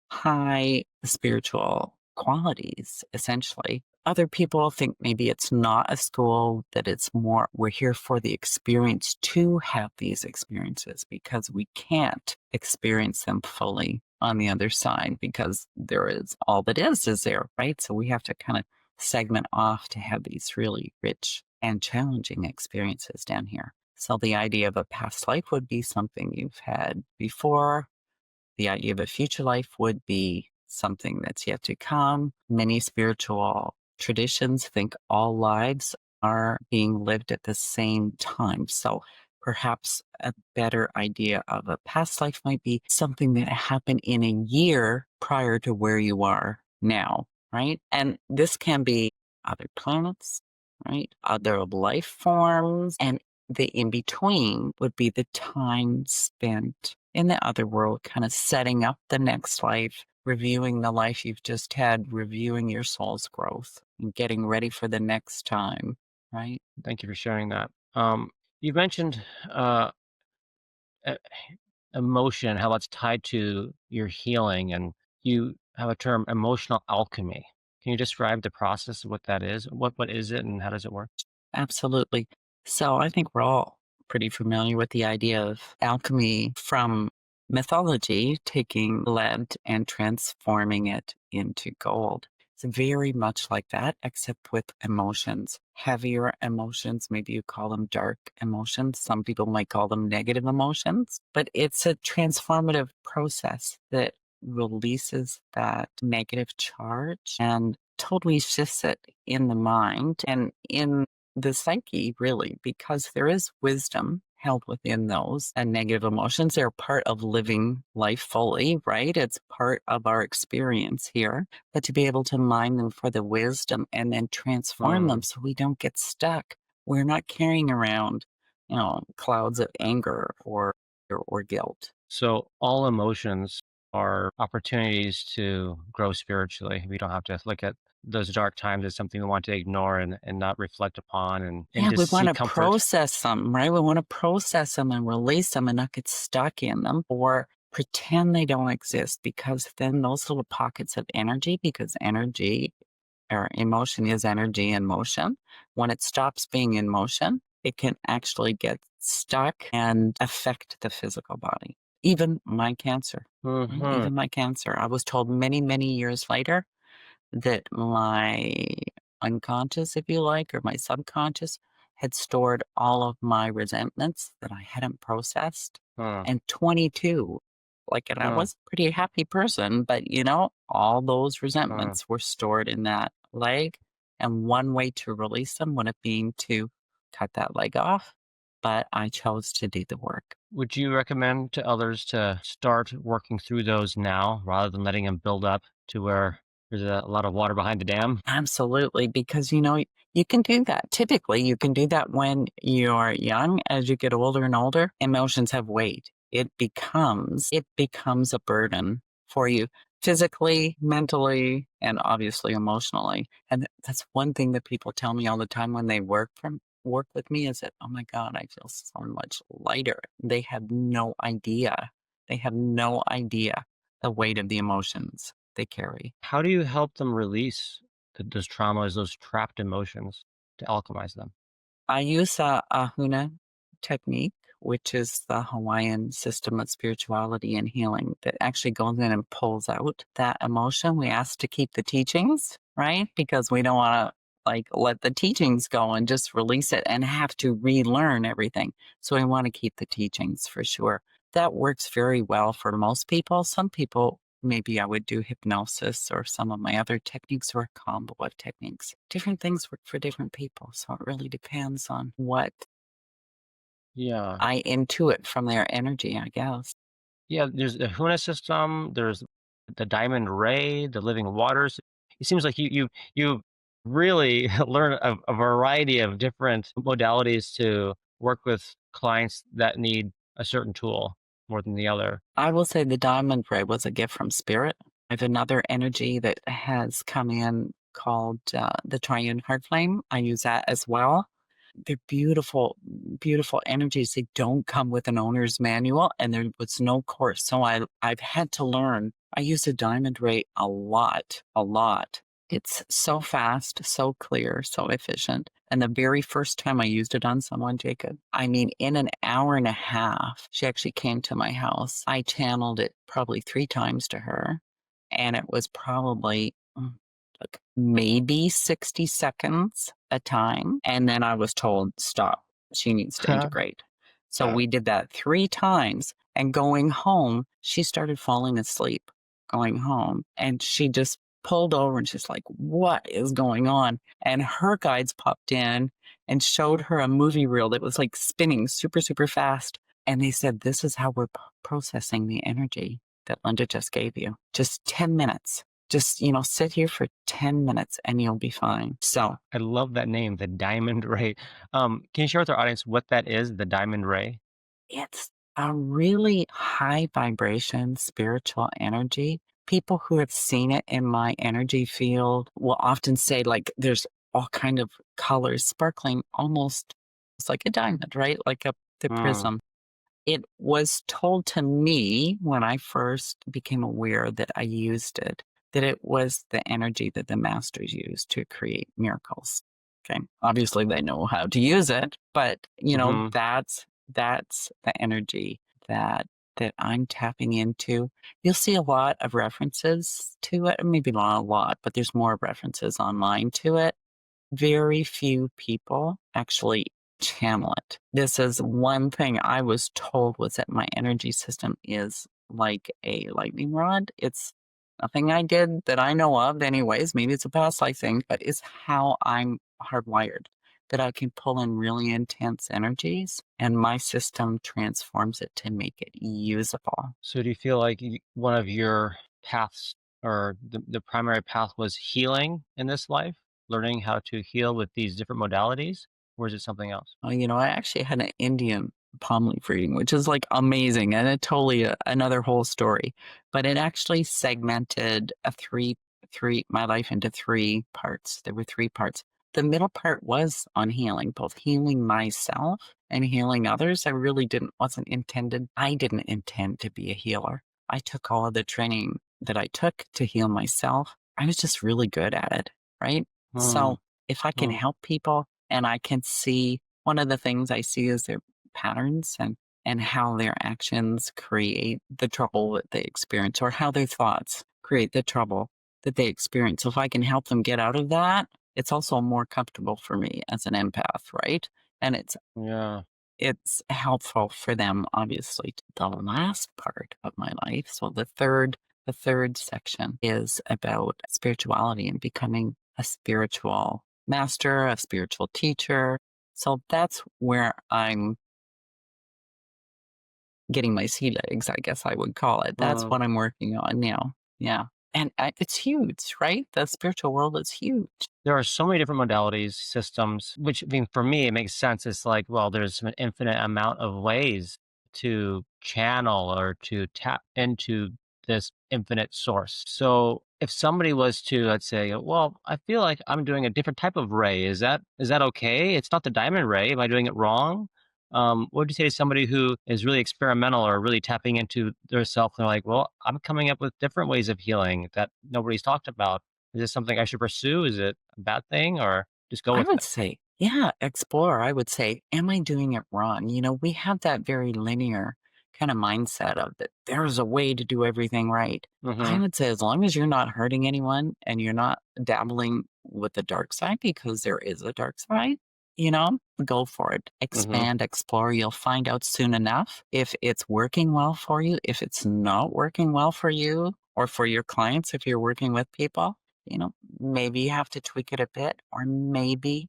high spiritual qualities, essentially. Other people think maybe it's not a school, that it's more, we're here for the experience to have these experiences because we can't experience them fully on the other side because there is all that is there, right? So we have to kind of segment off to have these really rich and challenging experiences down here. So the idea of a past life would be something you've had before. The idea of a future life would be something that's yet to come. Many spiritual traditions think all lives are being lived at the same time. So perhaps a better idea of a past life might be something that happened in a year prior to where you are now, right? And this can be other planets, right? Other life forms. And the in between would be the time spent in the other world, kind of setting up the next life, reviewing the life you've just had, reviewing your soul's growth, and getting ready for the next time, right? Thank you for sharing that. You mentioned uh, e- emotion, how that's tied to your healing, and you have a term, emotional alchemy. Can you describe the process of what that is? What is it, and how does it work? Absolutely. So I think we're all pretty familiar with the idea of alchemy from mythology, taking lead and transforming it into gold. It's very much like that, except with emotions, heavier emotions. Maybe you call them dark emotions. Some people might call them negative emotions, but it's a transformative process that releases that negative charge and totally shifts it in the mind and in the psyche, really, because there is wisdom held within those and negative emotions. They're part of living life fully, right? It's part of our experience here. But to be able to mine them for the wisdom and then transform Hmm. them so we don't get stuck. We're not carrying around, clouds of anger or guilt. So all emotions are opportunities to grow spiritually. We don't have to look at those dark times as something we want to ignore and not reflect upon and Yeah, we just want seek to comfort. process them, right? We want to process them and release them and not get stuck in them or pretend they don't exist because then those little pockets of energy, because energy or emotion is energy in motion, when it stops being in motion, it can actually get stuck and affect the physical body. Even my cancer, right? Hmm. Even my cancer. I was told many, many years later that my unconscious, if you like, or my subconscious had stored all of my resentments that I hadn't processed. Hmm. And 22, like, and I Hmm. was a pretty happy person, but all those Hmm. resentments were stored in that leg. And one way to release them would have been to cut that leg off. But I chose to do the work. Would you recommend to others to start working through those now rather than letting them build up to where there's a lot of water behind the dam? Absolutely, because you can do that. Typically, you can do that when you're young. As you get older and older, emotions have weight. It becomes a burden for you physically, mentally, and obviously emotionally. And that's one thing that people tell me all the time when they work with me is that, oh my God, I feel so much lighter. They have no idea. They have no idea the weight of the emotions they carry. How do you help them release those traumas, those trapped emotions to alchemize them? I use a Ahuna technique which is the Hawaiian system of spirituality and healing that actually goes in and pulls out that emotion. We ask to keep the teachings, right? Because we don't want to like let the teachings go and just release it and have to relearn everything. So we want to keep the teachings for sure. That works very well for most people. Some people, maybe I would do hypnosis or some of my other techniques or a combo of techniques. Different things work for different people. So it really depends on what Yeah. I intuit from their energy, I guess. Yeah, there's the Huna system, there's the Diamond Ray, the Living Waters. It seems like you really learn a variety of different modalities to work with clients that need a certain tool more than the other. I will say the diamond ray was a gift from spirit. I have another energy that has come in called the triune heart flame. I use that as well. They're beautiful, beautiful energies. They don't come with an owner's manual and there was no course. So I've had to learn. I use the diamond ray a lot, a lot. It's so fast, so clear, so efficient. And the very first time I used it on someone, Jacob, I mean, in an hour and a half, she actually came to my house. I channeled it probably 3 times to her. And it was probably like maybe 60 seconds a time. And then I was told, stop, she needs to integrate. So we did that 3 times. And going home, she started falling asleep going home. And she just pulled over and she's like, what is going on? And her guides popped in and showed her a movie reel that was like spinning super, super fast. And they said, this is how we're processing the energy that Linda just gave you. Just 10 minutes. Just, sit here for 10 minutes and you'll be fine. So I love that name, the Diamond Ray. Can you share with our audience what that is, the Diamond Ray? it's a really high vibration spiritual energy. People who have seen it in my energy field will often say, like, there's all kind of colors sparkling almost it's like a diamond, right? Like the Mm, prism. It was told to me when I first became aware that I used it, that it was the energy that the masters use to create miracles. Okay. Obviously they know how to use it, but mhm. that's the energy that I'm tapping into. You'll see a lot of references to it, maybe not a lot, but there's more references online to it. Very few people actually channel it. This is one thing I was told was that my energy system is like a lightning rod. It's nothing I did that I know of, anyways. Maybe it's a past life thing, but it's how I'm hardwired that I can pull in really intense energies and my system transforms it to make it usable. So do you feel like one of your paths or the primary path was healing in this life, learning how to heal with these different modalities, or is it something else? I actually had an Indian palm leaf reading, which is like amazing and it totally another whole story. But it actually segmented my life into 3 parts. There were 3 parts. The middle part was on healing, both healing myself and healing others. I didn't intend to be a healer. I took all of the training that I took to heal myself. I was just really good at it, right? Hmm. So if I can Hmm. help people and I can see one of the things I see is their patterns and how their actions create the trouble that they experience or how their thoughts create the trouble that they experience. So if I can help them get out of that, it's also more comfortable for me as an empath, right? And Yeah. it's helpful for them, obviously. The last part of my life, so the third section is about spirituality and becoming a spiritual master, a spiritual teacher. So that's where I'm getting my sea legs, I guess I would call it. That's Hmm. what I'm working on now. Yeah. And it's huge, right? The spiritual world is huge. There are so many different modalities, systems, which I mean, for me, it makes sense. It's like, well, there's an infinite amount of ways to channel or to tap into this infinite source. So if somebody was to, let's say, well, I feel like I'm doing a different type of ray, is that okay? It's not the diamond ray. Am I doing it wrong? What would you say to somebody who is really experimental or really tapping into their self? And they're like, well, I'm coming up with different ways of healing that nobody's talked about. Is this something I should pursue? Is it a bad thing or just go I with would it? say, Yeah, explore. I would say, am I doing it wrong? We have that very linear kind of mindset of that there's a way to do everything right. I Hmm. would say, as long as you're not hurting anyone and you're not dabbling with the dark side, because there is a dark side, go for it. Hmm. Expand, explore. You'll find out soon enough if it's working well for you, if it's not working well for you or for your clients, if you're working with people. Maybe you have to tweak it a bit, or maybe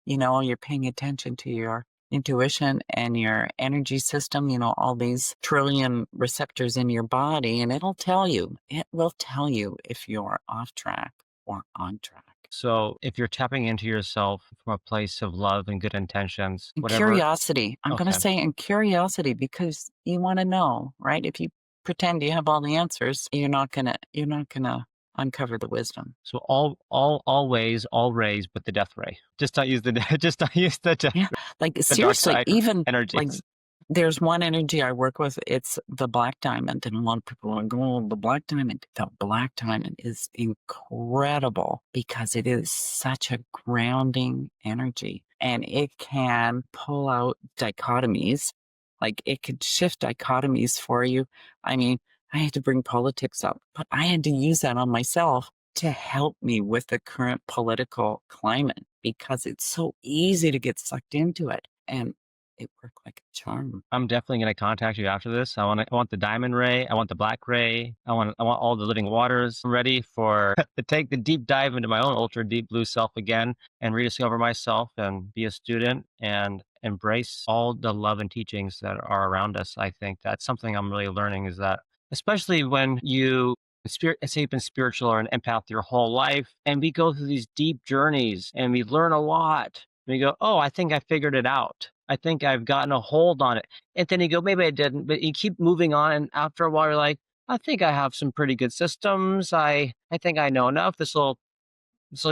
you're paying attention to your intuition and your energy system, all these trillion receptors in your body, and it'll tell you. It will tell you if you're off track or on track. So if you're tapping into yourself from a place of love and good intentions, And whatever. curiosity, I'm going to Okay. say, and curiosity, because you want to know, right? If you pretend you have all the answers, you're not going to uncover the wisdom. So all ways, all rays, but the death ray. Just don't use the just don't use Yeah, like, the dark seriously, side even, like, energies. there's one energy I work with, it's the black diamond, and a lot of people are like, "Oh, the black diamond." The black diamond is incredible because it is such a grounding energy, and it can pull out dichotomies, like, it could shift dichotomies for you. I mean, I had to bring politics up, but I had to use that on myself to help me with the current political climate because it's so easy to get sucked into it, and it worked like a charm. I'm definitely going to contact you after this. I want the diamond ray. I want the black ray. I want all the living waters. I'm ready for to take the deep dive into my own ultra deep blue self again and rediscover myself and be a student and embrace all the love and teachings that are around us. I think that's something I'm really learning is that, especially when you spirit, say you've been spiritual or an empath your whole life, and we go through these deep journeys and we learn a lot. And you go, oh, I think I figured it out. I think I've gotten a hold on it. And then you go, maybe I didn't, but you keep moving on. And after a while, you're like, I think I have some pretty good systems. I think I know enough. This will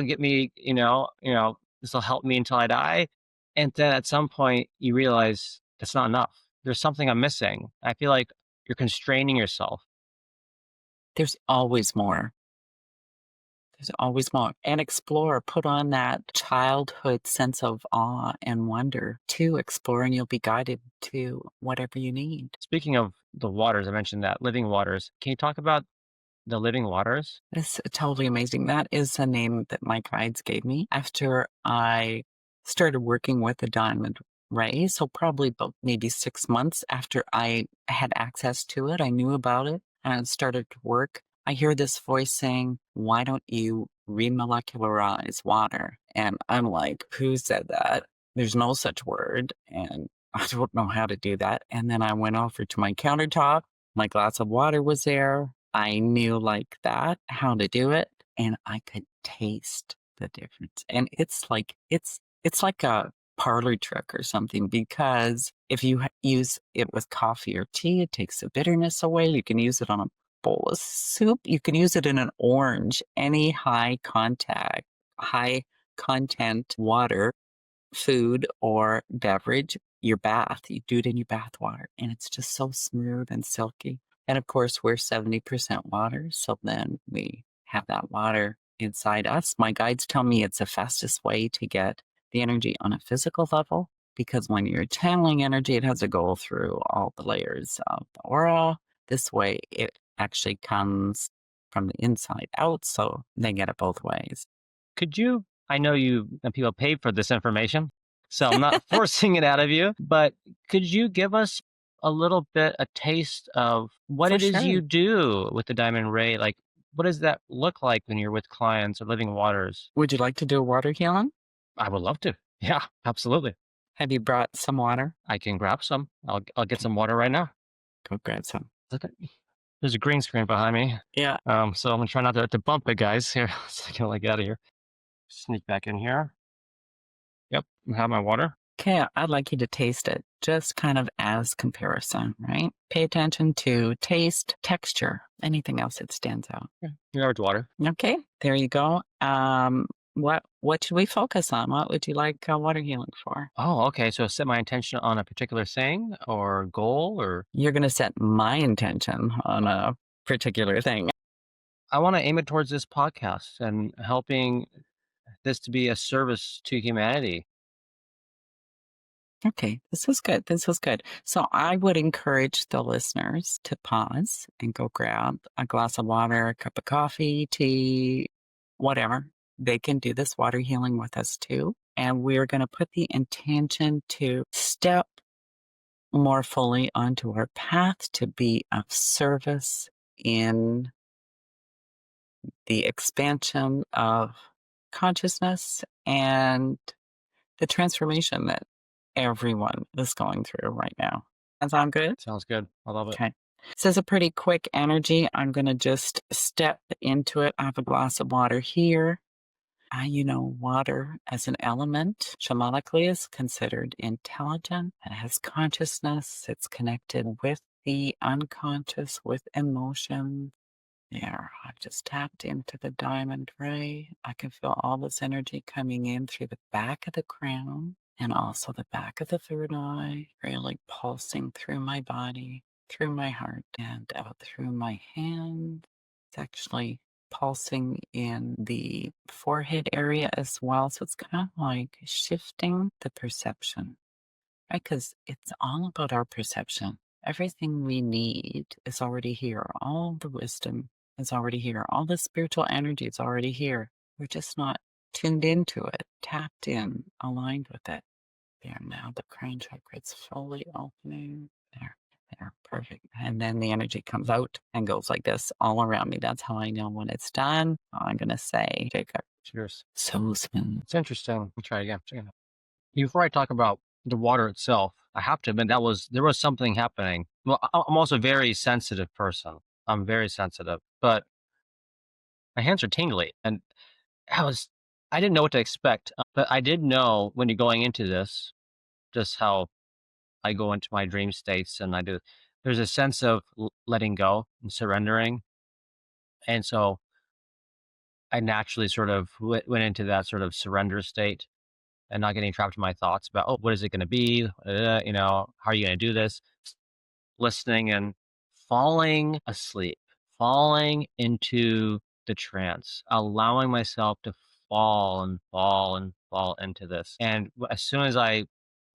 get me, this will help me until I die. And then at some point, you realize that's not enough. There's something I'm missing. I feel like you're constraining yourself. There's always more. There's always more. And explore, put on that childhood sense of awe and wonder to explore, and you'll be guided to whatever you need. Speaking of the waters, I mentioned that living waters. Can you talk about the living waters? It's totally amazing. That is a name that my guides gave me after I started working with the diamond ray. So probably about maybe 6 months after I had access to it, I knew about it and it started to work. I hear this voice saying, "Why don't you remolecularize water?" And I'm like, "Who said that? There's no such word." And I don't know how to do that. And then I went over to my countertop. My glass of water was there. I knew like that how to do it, and I could taste the difference. And it's like a parlor trick or something, because if you use it with coffee or tea, it takes the bitterness away. You can use it on a bowl of soup. You can use it in an orange, any high content water, food or beverage, your bath. You do it in your bath water, and it's just so smooth and silky. And of course, we're 70% water. So then we have that water inside us. My guides tell me it's the fastest way to get the energy on a physical level, because when you're channeling energy, it has to go through all the layers of the aura. This way, it actually comes from the inside out. So they get it both ways. Could you I know you and people paid for this information, so I'm not forcing it out of you, but could you give us a little bit a taste of what For it is sure. you do with the diamond ray? Like, what does that look like when you're with clients or living waters? Would you like to do a water healing? I would love to. Yeah, absolutely. Have you brought some water? I can grab some. I'll get some water right now. Go grab some. Okay. There's a green screen behind me. Yeah. So I'm gonna try not to bump it, guys. Here, so I can like out of here. Sneak back in here. Yep, I have my water. Okay, I'd like you to taste it, just kind of as comparison, right? Pay attention to taste, texture, anything else that stands out. Yeah, you know it's water. Okay, there you go. What should we focus on? What would you like water healing for? Oh, okay. So set my intention on a particular thing or goal, or You're going to set my intention on a particular thing. I want to aim it towards this podcast and helping this to be a service to humanity. Okay, this was good. This was good. So I would encourage the listeners to pause and go grab a glass of water, a cup of coffee, tea, whatever. They can do this water healing with us too. And we're going to put the intention to step more fully onto our path to be of service in the expansion of consciousness and the transformation that everyone is going through right now. That sound good? Sounds good. I love it. Okay. This is a pretty quick energy. I'm going to just step into it. I have a glass of water here. Water as an element shamanically is considered intelligent. It has consciousness. It's connected with the unconscious, with emotion. There, I've just tapped into the diamond ray. I can feel all this energy coming in through the back of the crown and also the back of the third eye, really pulsing through my body, through my heart, and out through my hand. It's actually pulsing in the forehead area as well. So it's kind of like shifting the perception, right? Because it's all about our perception. Everything we need is already here. All the wisdom is already here. All the spiritual energy is already here. We're just not tuned into it, tapped in, aligned with it. There, now the crown chakra is fully opening. There, perfect. And then the energy comes out and goes like this all around me. That's how I know when it's done. I'm going to say, Jacob. Cheers. So smooth. It's interesting. I'll try again. Before I talk about the water itself, I have to admit there was something happening. Well, I'm also a very sensitive person. I'm very sensitive, but my hands are tingly, and I didn't know what to expect, but I did know when you're going into this, just how I go into my dream states, and there's a sense of letting go and surrendering, and so I naturally sort of went into that sort of surrender state and not getting trapped in my thoughts about, oh, what is it going to be? How are you going to do this? Listening and falling asleep, falling into the trance, allowing myself to fall and fall and fall into this. And as soon as I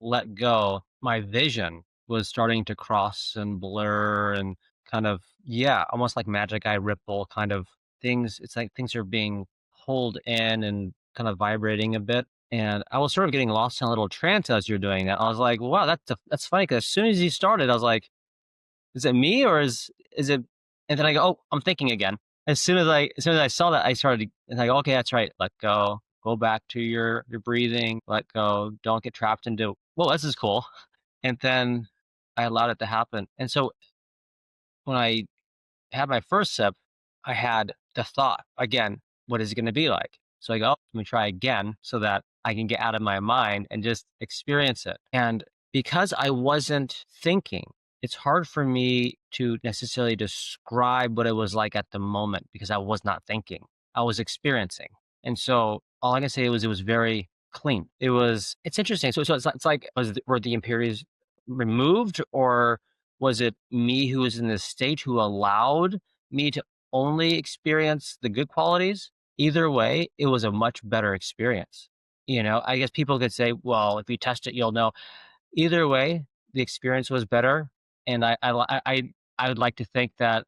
let go, my vision was starting to cross and blur and kind of, yeah, almost like magic eye ripple kind of things. It's like things are being pulled in and kind of vibrating a bit. And I was sort of getting lost in a little trance as you're doing that. I was like, wow, that's funny. Because as soon as you started, I was like, is it me or is it? And then I go, oh, I'm thinking again. As soon as I saw that, I started like, okay, that's right. Let go. Go back to your breathing. Let go. Don't get trapped into. Well, this is cool. And then I allowed it to happen. And so when I had my first sip, I had the thought again, what is it going to be like? So I go, let me try again so that I can get out of my mind and just experience it. And because I wasn't thinking, it's hard for me to necessarily describe what it was like at the moment because I was not thinking. I was experiencing. And so all I can say was it was very clean. It's interesting. So it's like, were the impurities removed, or was it me who was in this state who allowed me to only experience the good qualities? Either way, it was a much better experience. I guess people could say, well, if you test it, you'll know. Either way, the experience was better. And I would like to think that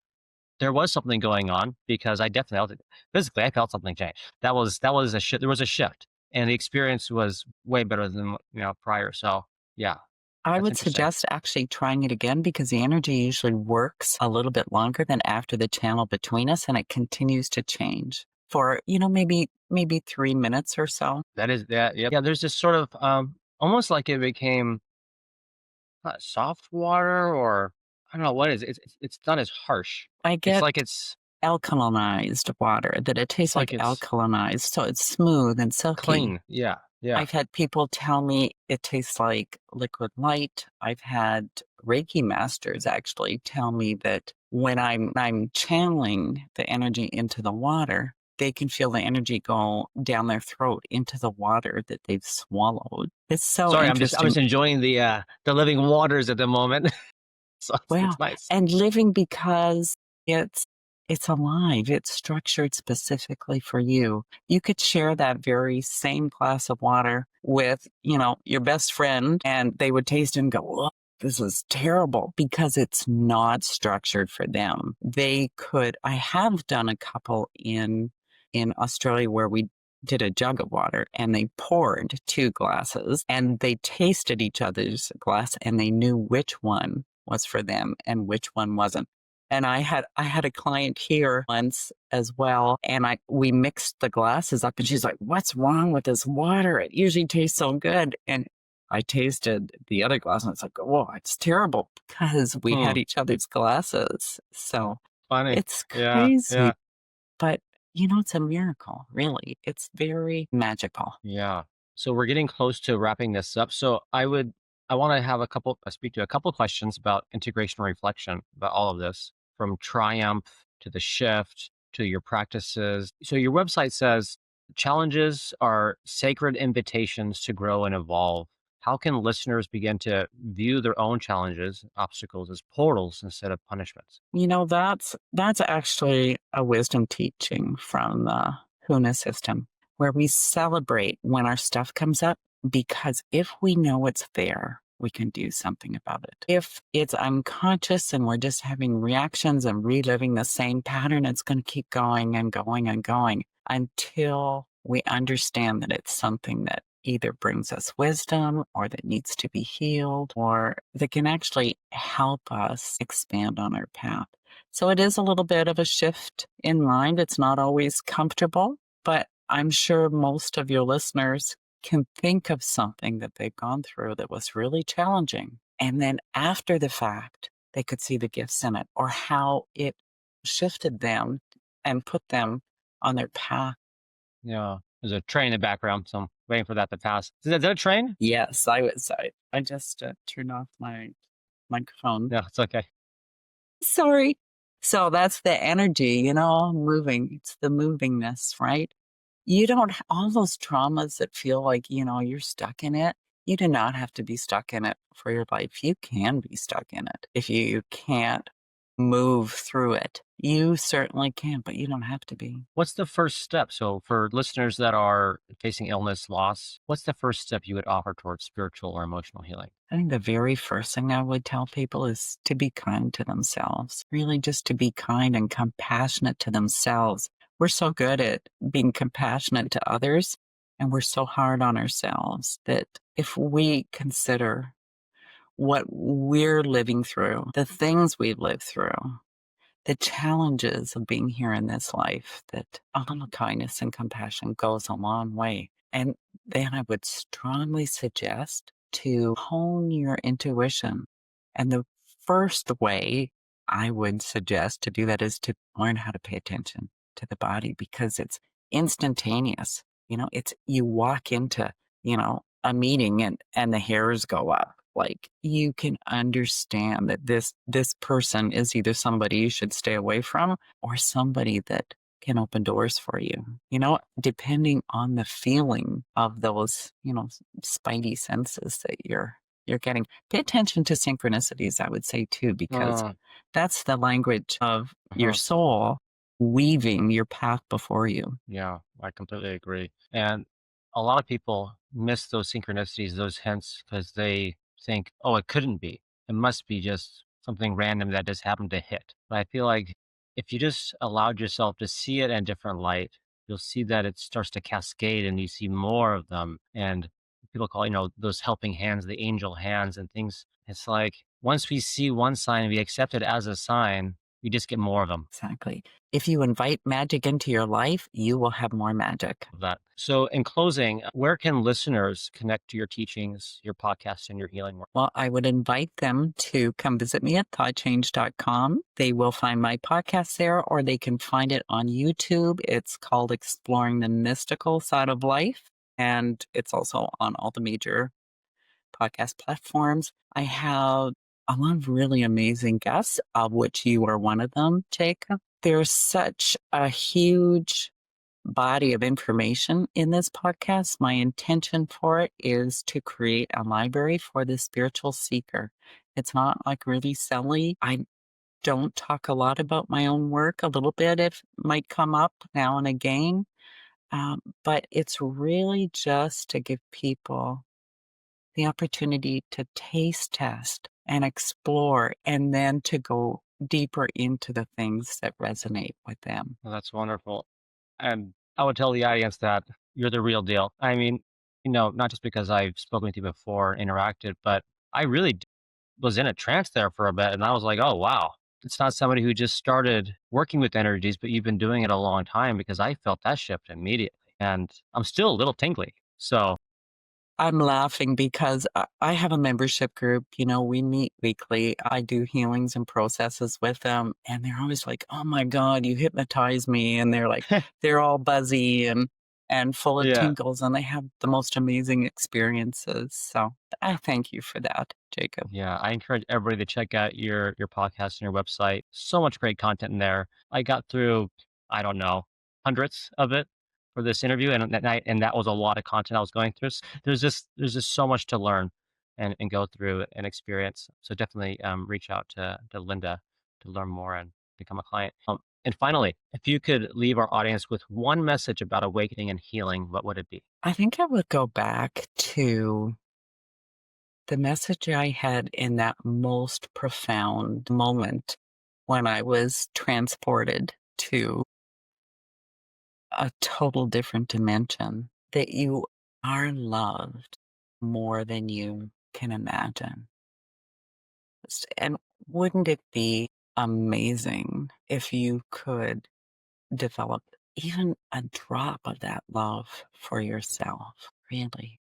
there was something going on because I definitely felt it. Physically, I felt something change. That was a shift. There was a shift, and the experience was way better than prior. So yeah, I that's would interesting. suggest actually trying it again because the energy usually works a little bit longer than after the channel between us, and it continues to change for, maybe 3 minutes or so. That is that. Yeah. There's this sort of almost like it became not soft water, or I don't know what it is. It's not as harsh. I It's get like it's alkalinized water, that it tastes it's like like it's alkalinized, so it's smooth and silky. clean. Yeah. Yeah. I've had people tell me it tastes like liquid light. I've had Reiki masters actually tell me that when I'm channeling the energy into the water, they can feel the energy go down their throat into the water that they've swallowed. It's so Sorry, I'm just interesting. enjoying the living waters at the moment. So it's Well, nice. and living because it's It's alive. It's structured specifically for you. You could share that very same glass of water with, your best friend, and they would taste it and go, "Whoa, this is terrible," because it's not structured for them. I have done a couple in Australia where we did a jug of water and they poured 2 glasses and they tasted each other's glass and they knew which one was for them and which one wasn't. And I had a client here once as well, and we mixed the glasses up, and she's like, "What's wrong with this water? It usually tastes so good." And I tasted the other glass, and it's like, "Whoa, it's terrible," because we Hmm. had each other's glasses. So Funny. it's Yeah. crazy, Yeah. but it's a miracle, really. It's very magical. Yeah. So we're getting close to wrapping this up. I want to have speak to a couple questions about integration and reflection about all of this, from triumph to the shift to your practices. So your website says challenges are sacred invitations to grow and evolve. How can listeners begin to view their own challenges, obstacles as portals instead of punishments? That's actually a wisdom teaching from the Huna system, where we celebrate when our stuff comes up, because if we know it's there, we can do something about it. If it's unconscious and we're just having reactions and reliving the same pattern, it's going to keep going and going and going until we understand that it's something that either brings us wisdom or that needs to be healed or that can actually help us expand on our path. So it is a little bit of a shift in mind. It's not always comfortable, but I'm sure most of your listeners can think of something that they've gone through that was really challenging. And then after the fact, they could see the gifts in it or how it shifted them and put them on their path. Yeah. There's a train in the background, so I'm waiting for that to pass. Is that a train? Yes, I just turned off my microphone. No, it's okay. Sorry. So that's the energy, moving. It's the movingness, right? You don't all those traumas that feel like, you're stuck in it. You do not have to be stuck in it for your life. You can be stuck in it if you can't move through it. You certainly can, but you don't have to be. What's the first step? So, for listeners that are facing illness, loss, what's the first step you would offer towards spiritual or emotional healing? I think the very first thing I would tell people is to be kind to themselves, really just to be kind and compassionate to themselves. We're so good at being compassionate to others, and we're so hard on ourselves that if we consider what we're living through, the things we've lived through, the challenges of being here in this life, that a little kindness and compassion goes a long way. And then I would strongly suggest to hone your intuition. And the first way I would suggest to do that is to learn how to pay attention to the body, because it's instantaneous. It's you walk into, a meeting and the hairs go up. Like, you can understand that this person is either somebody you should stay away from or somebody that can open doors for you, depending on the feeling of those, spidey senses that you're getting. Pay attention to synchronicities, I would say too, because Uh, that's the language of your huh. soul weaving your path before you. Yeah, I completely agree. And a lot of people miss those synchronicities, those hints, because they think, oh, it couldn't be. It must be just something random that just happened to hit. But I feel like if you just allowed yourself to see it in a different light, you'll see that it starts to cascade and you see more of them. And people call, those helping hands, the angel hands and things. It's like once we see one sign and we accept it as a sign, we just get more of them. Exactly. If you invite magic into your life, you will have more magic. Of that. So, in closing, where can listeners connect to your teachings, your podcast, and your healing work? Well, I would invite them to come visit me at thoughtchange.com. They will find my podcast there, or they can find it on YouTube. It's called Exploring the Mystical Side of Life, and it's also on all the major podcast platforms. I have a lot of really amazing guests, of which you are one of them, Jacob. There's such a huge body of information in this podcast. My intention for it is to create a library for the spiritual seeker. It's not like really silly. don't talk a lot about my own work. A little bit if might come up now and again, but it's really just to give people the opportunity to taste test and explore, and then to go deeper into the things that resonate with them. Well, that's wonderful. And I would tell the audience that you're the real deal. I mean, not just because I've spoken with you before, interacted, but I really was in a trance there for a bit. And I was like, oh, wow. It's not somebody who just started working with energies, but you've been doing it a long time because I felt that shift immediately. And I'm still a little tingly. So, I'm laughing because I have a membership group, we meet weekly. I do healings and processes with them, and they're always like, "Oh my god, you hypnotize me." And they're all buzzy and full of yeah. tingles, and they have the most amazing experiences. So, I thank you for that, Jacob. Yeah, I encourage everybody to check out your podcast and your website. So much great content in there. I got through, I don't know, hundreds of it for this interview, and that night, and that was a lot of content I was going through. There's just so much to learn and go through and experience. So definitely reach out to Linda to learn more and become a client. And finally, if you could leave our audience with one message about awakening and healing, what would it be? I think I would go back to the message I had in that most profound moment when I was transported to a total different dimension, that you are loved more than you can imagine. And wouldn't it be amazing if you could develop even a drop of that love for yourself, really?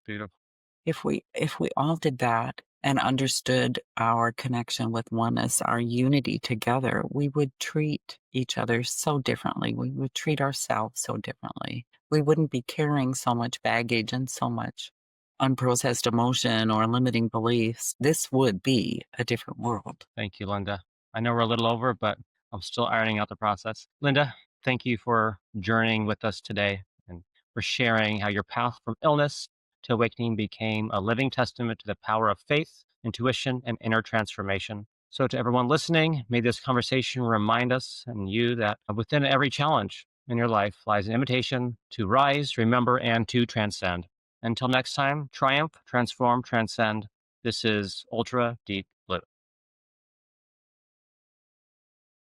Beautiful. If we all did that and understood our connection with oneness, our unity together, we would treat each other so differently. We would treat ourselves so differently. We wouldn't be carrying so much baggage and so much unprocessed emotion or limiting beliefs. This would be a different world. Thank you, Linda. I know we're a little over, but I'm still ironing out the process. Linda, thank you for journeying with us today and for sharing how your path from illness to awakening became a living testament to the power of faith, intuition, and inner transformation. So, to everyone listening, may this conversation remind us and you that within every challenge in your life lies an invitation to rise, remember, and to transcend. Until next time, triumph, transform, transcend. This is Ultra Deep